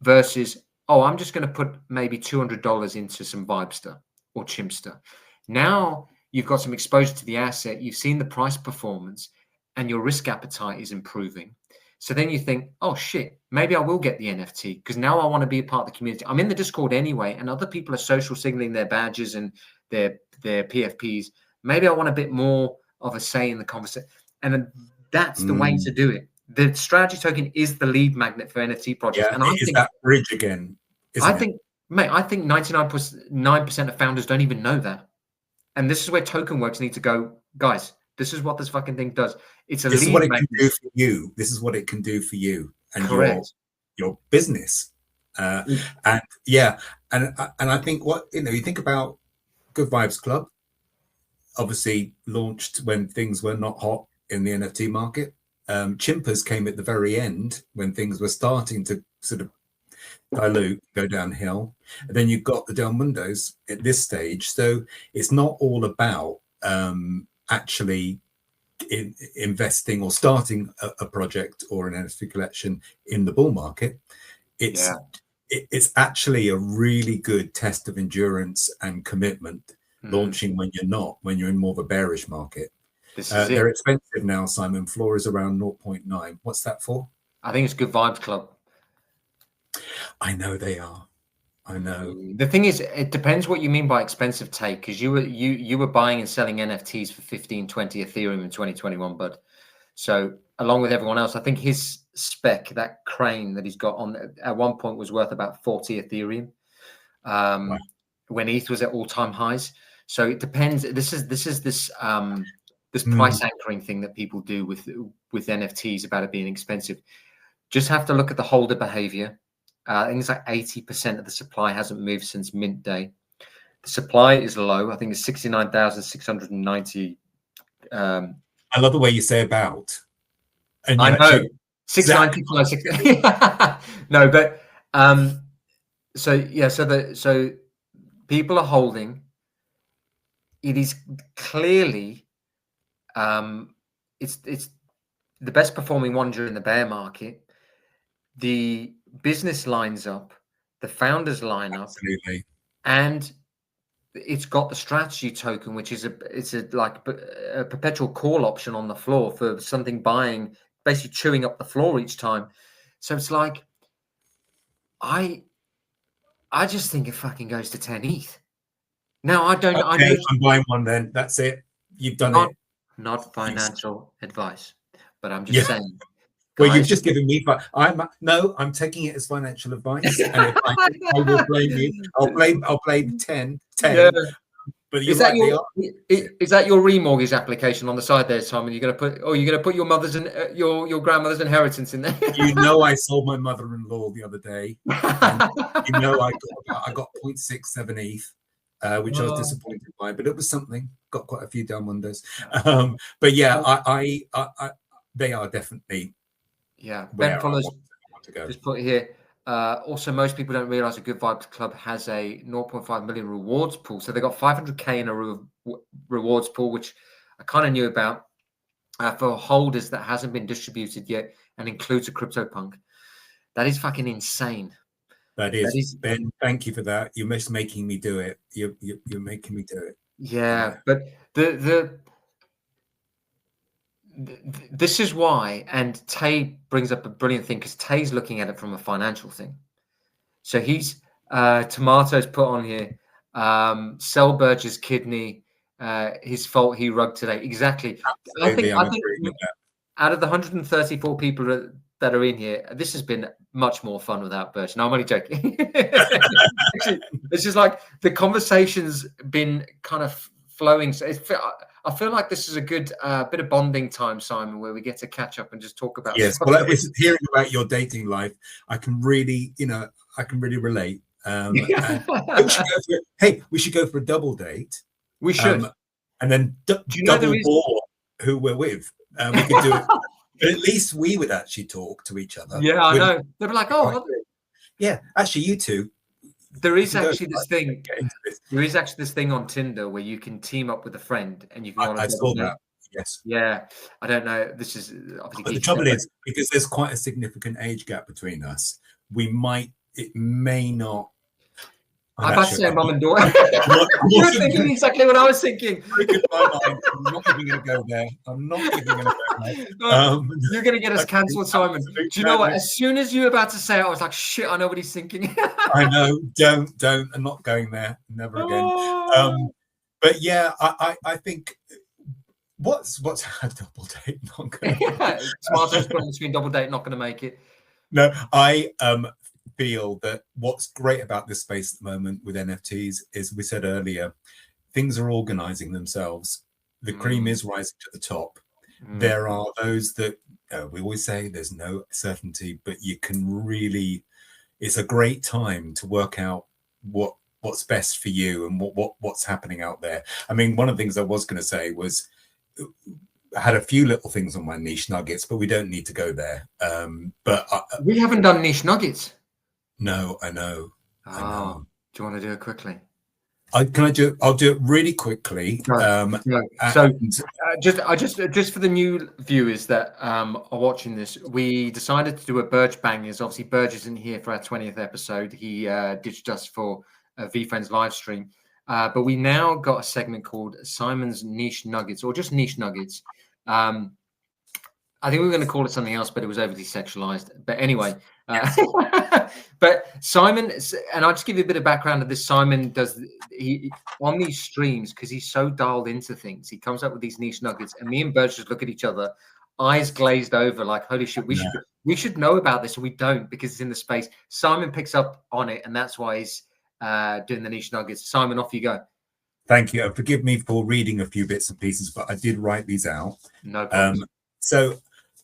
versus, oh, I'm just going to put maybe $200 into some Vibester or Chimpster. Now you've got some exposure to the asset, you've seen the price performance, and your risk appetite is improving. So then you think, oh shit, maybe I will get the NFT, because now I want to be a part of the community. I'm in the Discord anyway, and other people are social signaling their badges and their PFPs. Maybe I want a bit more of a say in the conversation. And that's the way to do it. The strategy token is the lead magnet for NFT projects. Yeah, and I think that bridge again. I think 99% of founders don't even know that. And this is where token works need to go, guys. This is what this fucking thing does. It's a this lead is what it magnet. Can do for you. This is what it can do for you and your business. And I think you think about Good Vibes Club, obviously launched when things were not hot in the NFT market. Chimpers came at the very end when things were starting to sort of dilute, go downhill. And then you've got the Del Mundos at this stage. So it's not all about actually investing or starting a project or an NFT collection in the bull market. It's actually a really good test of endurance and commitment launching when you're in more of a bearish market. They're expensive now, Simon. Floor is around 0.9. What's that for? I think it's Good Vibes Club. I know they are. I know. The thing is, it depends what you mean by expensive take, because you were buying and selling NFTs for 15, 20 Ethereum in 2021, bud. So along with everyone else, I think his spec, that crane that he's got on at one point, was worth about 40 Ethereum. Wow. when ETH was at all-time highs. So it depends. This is this price anchoring thing that people do with NFTs about it being expensive. Just have to look at the holder behavior. I think it's like 80% of the supply hasn't moved since mint day. The supply is low. I think it's 69,690. I love the way you say about. And I know 690. No, but so yeah, so people are holding. It is clearly it's the best performing one during the bear market. The business lines up, the founders line up, absolutely, and it's got the strategy token, which is a perpetual call option on the floor for something buying, basically chewing up the floor each time. So it's like I just think it fucking goes to 10 ETH. Now I don't. Okay, I'm buying one then. That's it. You've done it. Not financial advice, but I'm just saying. Well, you've just given me. I'm taking it as financial advice, and if I will blame you. I'll blame 10. Yeah. But is that your remortgage application on the side there, Simon? You're going to put your mother's and your grandmother's inheritance in there? You know, I sold my mother-in-law the other day. And you know, I got 0.67 ETH. Which I was disappointed by, but it was something. Got quite a few down windows. But yeah, I they are definitely. Yeah, Ben follows. Just put here. Also, most people don't realize a Good Vibes Club has a 0.5 million rewards pool. So they got 500k in a rewards pool, which I kind of knew about for holders that hasn't been distributed yet, and includes a CryptoPunk. That is fucking insane. That is Ben. Thank you for that. You're just making me do it. You're making me do it. Yeah, but this is why, and Tay brings up a brilliant thing because Tay's looking at it from a financial thing. So he's Tomatoes put on here. Sell Burge's kidney. His fault. He rugged today. Exactly. Absolutely, I think out of the 134 people that are in here, this has been much more fun without Birch. No, I'm only joking. Actually, it's just like the conversation's been kind of flowing. So I feel like this is a good bit of bonding time, Simon, where we get to catch up and just talk about. Yes, well, hearing about your dating life, I can really relate. We should go for a double date. We should, and then double bore who we're with. We could do it. But at least we would actually talk to each other. Yeah, I know. They'd be like, oh, yeah, actually, you two. There is actually this thing. There is actually this thing on Tinder where you can team up with a friend and you can. I saw that. Yes. Yeah, I don't know. This is obviously. But the trouble is, because there's quite a significant age gap between us, it may not. I'm about to say mum and daughter. You're thinking exactly what I was thinking. I'm not even going to go there. You're going to get us cancelled, Simon. Do you know what? As soon as you were about to say it, I was like, shit, I know what he's thinking. I know. Don't. I'm not going there. Never again. But yeah, I think what's a double date not going to Tomatoes put between double date not going to make it. No, I feel that what's great about this space at the moment with NFTs is, we said earlier, things are organizing themselves. The cream is rising to the top. There are those that we always say there's no certainty, but you can really, it's a great time to work out what's best for you and what's happening out there. I mean, one of the things I was going to say was, I had a few little things on my niche nuggets, but we don't need to go there. But we haven't done niche nuggets. No, I know. Do you want to do it quickly? I'll do it really quickly. No. So, just for the new viewers that are watching this, we decided to do a Burge Bangers. Obviously, Burge isn't here for our 20th episode. He ditched us for a VFriends live stream. But we now got a segment called Simon's Niche Nuggets, or just Niche Nuggets. I think we were going to call it something else, but it was overly sexualized. But anyway, but Simon, and I'll just give you a bit of background of this. Simon he on these streams, because he's so dialed into things, he comes up with these niche nuggets, and me and Birch just look at each other, eyes glazed over, like, holy shit, we should know about this, and we don't, because it's in the space. Simon picks up on it, and that's why he's doing the niche nuggets. Simon, off you go. Thank you. Forgive me for reading a few bits and pieces, but I did write these out. No problem. So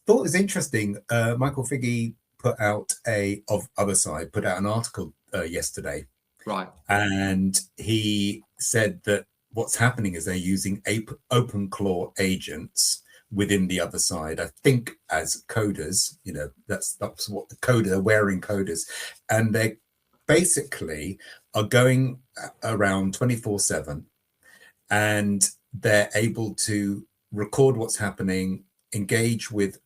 thought it was interesting. Michael Figge put out an article yesterday. Right. And he said that what's happening is they're using OpenClaw agents within the other side, I think, as coders. That's what the coder, they're wearing coders, and they basically are going around 24/7, and they're able to record what's happening, engage with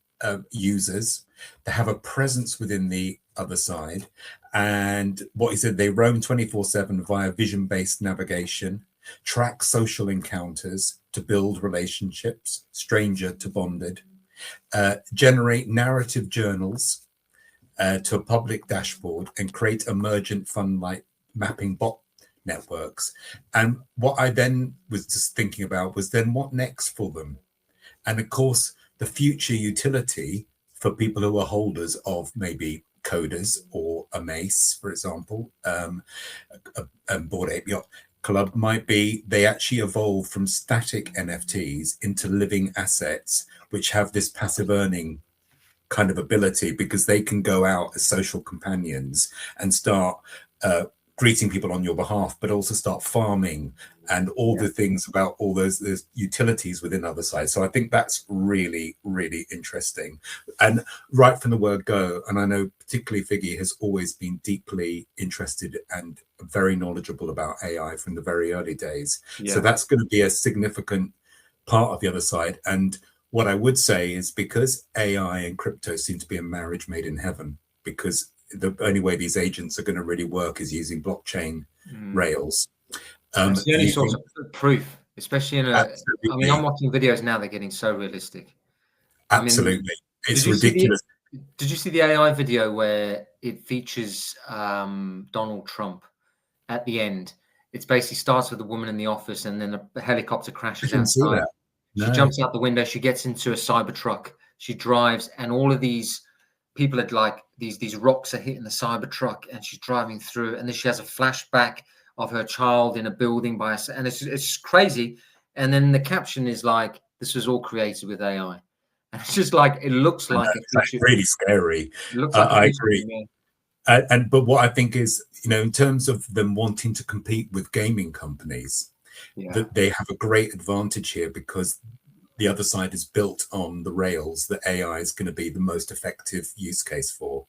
users. They have a presence within the other side. And what he said, they roam 24/7 via vision-based navigation, track social encounters to build relationships, stranger to bonded, generate narrative journals to a public dashboard, and create emergent fund-like mapping bot networks. And what I then was just thinking about was then what next for them? And of course, the future utility for people who are holders of maybe coders or a mace, for example, a Bored Ape Yacht Club might be they actually evolve from static NFTs into living assets, which have this passive earning kind of ability, because they can go out as social companions and start greeting people on your behalf, but also start farming and all the things about all those utilities within other sides. So I think that's really, really interesting. And right from the word go, and I know particularly Figge has always been deeply interested and very knowledgeable about AI from the very early days. Yeah. So that's going to be a significant part of the other side. And what I would say is, because AI and crypto seem to be a marriage made in heaven, because the only way these agents are going to really work is using blockchain rails. It's the only source of proof, especially in I mean, I'm watching videos now, they're getting so realistic. Absolutely. I mean, it's ridiculous. Did you see the AI video where it features Donald Trump at the end? It basically starts with a woman in the office, and then a helicopter crashes outside. No. She jumps out the window, she gets into a cyber truck, she drives, and all of these people are like, these rocks are hitting the cyber truck, and she's driving through, and then she has a flashback of her child in a building and it's crazy. And then the caption is like, "This was all created with AI." And it's just like, it looks like it's really scary. It looks like I agree. But what I think is, in terms of them wanting to compete with gaming companies, that they have a great advantage here, because the other side is built on the rails that AI is going to be the most effective use case for.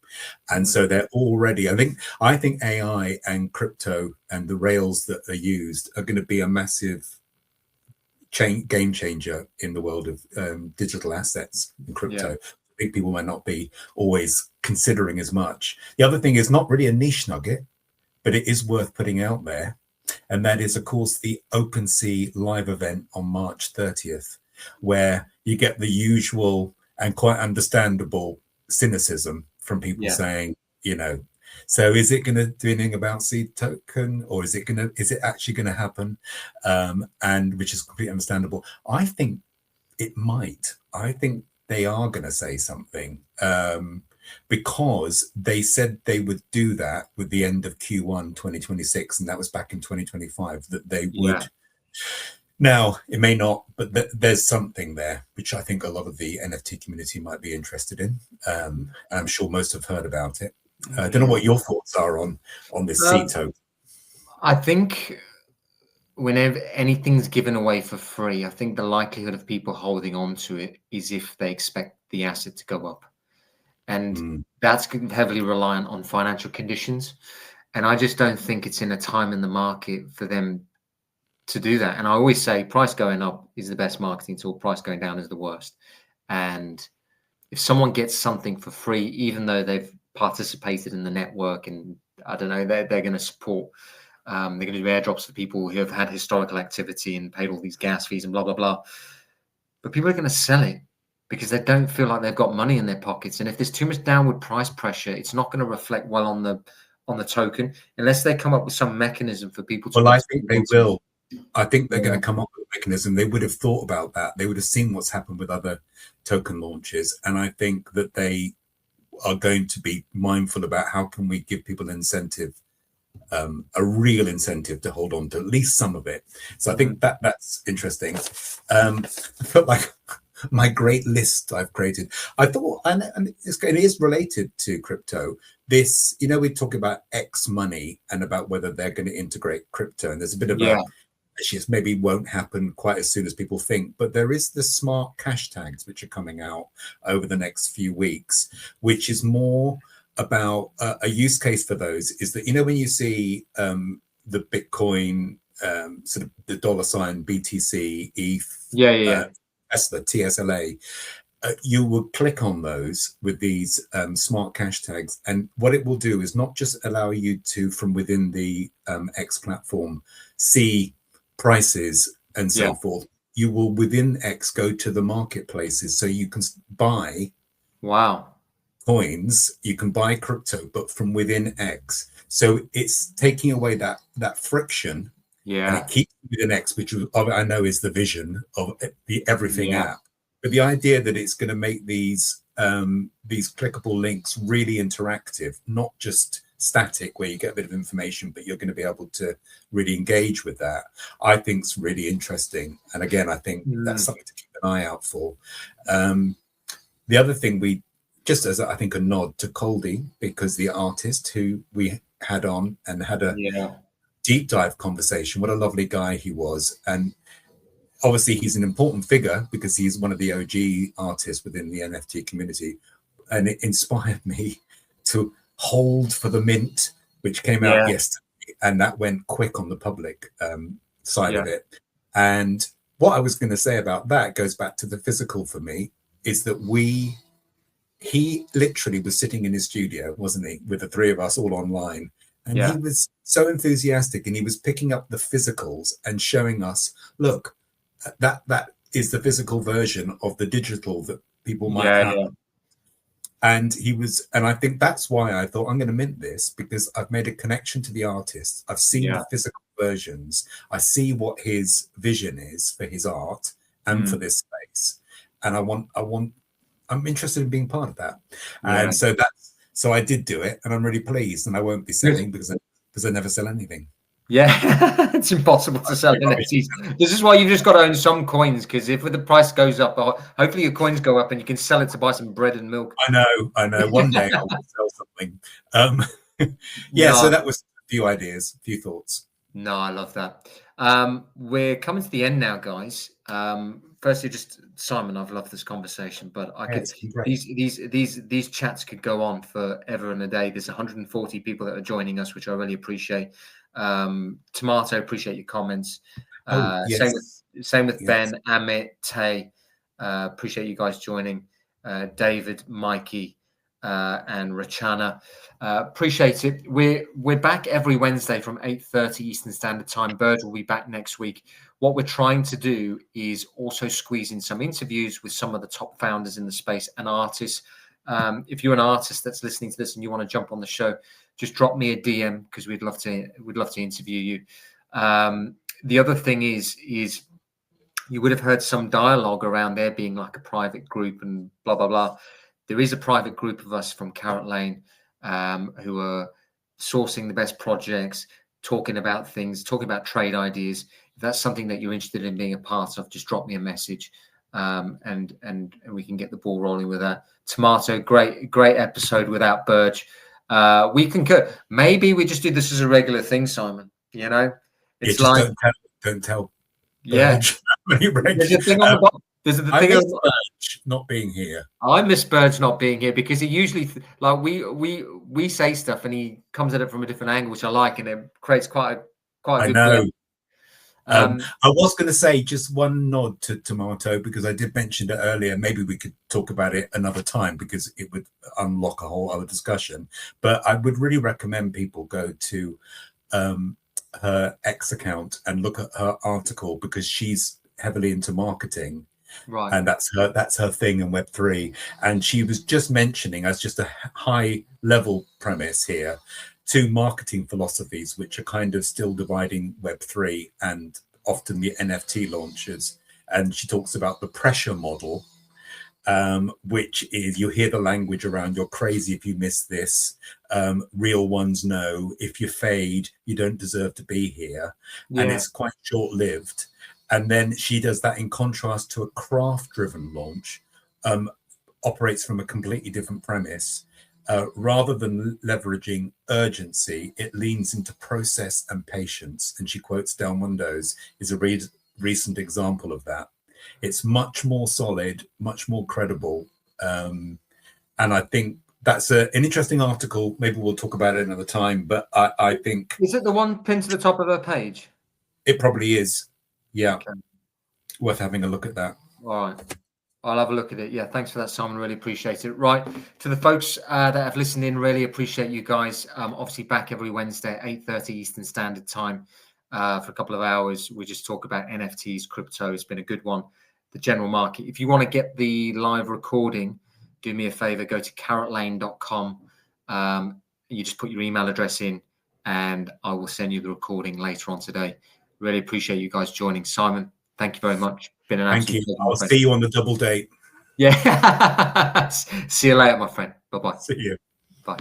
And so they're already, I think AI and crypto and the rails that are used are going to be a massive game changer in the world of digital assets and crypto. I think people might not be always considering as much. The other thing is not really a niche nugget, but it is worth putting out there. And that is, of course, the OpenSea live event on March 30th. Where you get the usual and quite understandable cynicism from people saying, so is it going to do anything about seed token, or is it actually going to happen? And which is completely understandable. I think it might. I think they are going to say something, because they said they would do that with the end of Q1 2026, and that was back in 2025 that they would. Now, it may not, but there's something there, which I think a lot of the NFT community might be interested in. I'm sure most have heard about it. I don't know what your thoughts are on this seed token. I think whenever anything's given away for free, I think the likelihood of people holding on to it is if they expect the asset to go up. And that's heavily reliant on financial conditions. And I just don't think it's in a time in the market for them to do that. And I always say price going up is the best marketing tool, price going down is the worst. And if someone gets something for free, even though they've participated in the network, and I don't know, they're going to support, they're going to do airdrops for people who have had historical activity and paid all these gas fees and blah, blah, blah. But people are going to sell it because they don't feel like they've got money in their pockets. And if there's too much downward price pressure, it's not going to reflect well on the token, unless they come up with some mechanism for people to. Well, I think they will. I think they're going to come up with a mechanism. They would have thought about that. They would have seen what's happened with other token launches. And I think that they are going to be mindful about how can we give people an incentive a real incentive to hold on to at least some of it. So I think that's interesting. I felt like my great list I've created. I thought, and it is related to crypto. This, we talk about X money and about whether they're going to integrate crypto, and there's a bit of a this maybe won't happen quite as soon as people think, but there is the smart cash tags which are coming out over the next few weeks, which is more about a use case for those is that, when you see the Bitcoin, sort of the $ BTC, ETH, Tesla, TSLA, you will click on those with these smart cash tags. And what it will do is not just allow you to, from within the X platform, see prices and so forth. You will, within X, go to the marketplaces. So you can buy coins, you can buy crypto, but from within X. So it's taking away that friction. And it keeps within X, which I know is the vision of the Everything app. But the idea that it's going to make these clickable links really interactive, not just static where you get a bit of information, but you're going to be able to really engage with that, I think is really interesting. And again, I think that's something to keep an eye out for. The other thing, just as I think a nod to Coldy, because the artist who we had on and had a deep dive conversation, what a lovely guy he was. And obviously he's an important figure because he's one of the OG artists within the NFT community, and it inspired me to hold for the mint, which came out yesterday, and that went quick on the public side of it. And what I was going to say about that goes back to the physical for me, is that he literally was sitting in his studio, wasn't he, with the three of us all online, and he was so enthusiastic, and he was picking up the physicals and showing us, look, that is the physical version of the digital that people might have. And I think that's why I thought I'm going to mint this, because I've made a connection to the artist. I've seen the physical versions. I see what his vision is for his art and for this space. And I'm interested in being part of that. And so I did do it, and I'm really pleased, and I won't be selling because I never sell anything. It's impossible to sell NFTs. This is why you've just got to own some coins, because if the price goes up, hopefully your coins go up and you can sell it to buy some bread and milk. I know. One day I will sell something. So that was a few ideas, a few thoughts. No, I love that. We're coming to the end now, guys. Firstly, just Simon, I've loved this conversation, but I could these chats could go on forever and a day. There's 140 people that are joining us, which I really appreciate. Tomato, appreciate your comments. Same with Ben, Amit, Tay. Appreciate you guys joining. David, Mikey, and Rachana. Appreciate it. We're back every Wednesday from 8:30 Eastern Standard Time. Bird will be back next week. What we're trying to do is also squeeze in some interviews with some of the top founders in the space and artists. If you're an artist that's listening to this and you want to jump on the show, just drop me a DM, because we'd love to interview you. The other thing is you would have heard some dialogue around there being like a private group and blah blah blah. There is a private group of us from Carrot Lane who are sourcing the best projects, talking about things, talking about trade ideas. If that's something that you're interested in being a part of, just drop me a message, and we can get the ball rolling with that. Tomato, great episode without Burge. We can maybe we just do this as a regular thing, Simon. It's like don't tell. Burge. There's a thing on the There's the thing of Burge not being here. I miss Burge not being here, because he usually we say stuff and he comes at it from a different angle, which I like, and it creates quite a good know. I was going to say just one nod to Tomato, because I did mention it earlier. Maybe we could talk about it another time, because it would unlock a whole other discussion. But I would really recommend people go to her X account and look at her article, because she's heavily into marketing. Right. And that's her thing in Web3. And she was just mentioning, as just a high level premise here, two marketing philosophies which are kind of still dividing Web3 and often the NFT launchers. And she talks about the pressure model, which is you hear the language around "you're crazy if you miss this." Real ones know if you fade, you don't deserve to be here, and it's quite short-lived. And then she does that in contrast to a craft-driven launch, operates from a completely different premise. Rather than leveraging urgency, it leans into process and patience. And she quotes Del Mundo's is a recent example of that. It's much more solid, much more credible. And I think that's an interesting article. Maybe we'll talk about it another time. But I think... Is it the one pinned to the top of her page? It probably is. Yeah. Okay. Worth having a look at that. All right. I'll have a look at it. Yeah, thanks for that, Simon. Really appreciate it. Right, to the folks that have listened in, really appreciate you guys. Obviously back every Wednesday at 8:30 Eastern Standard Time for a couple of hours. We just talk about NFTs, crypto. It's been a good one. The general market. If you want to get the live recording, do me a favor, go to carrotlane.com. You just put your email address in and I will send you the recording later on today. Really appreciate you guys joining. Simon, thank you very much. Been an absolute pleasure. I'll see you on the double date. Yeah. See you later, my friend. Bye-bye. See you. Bye.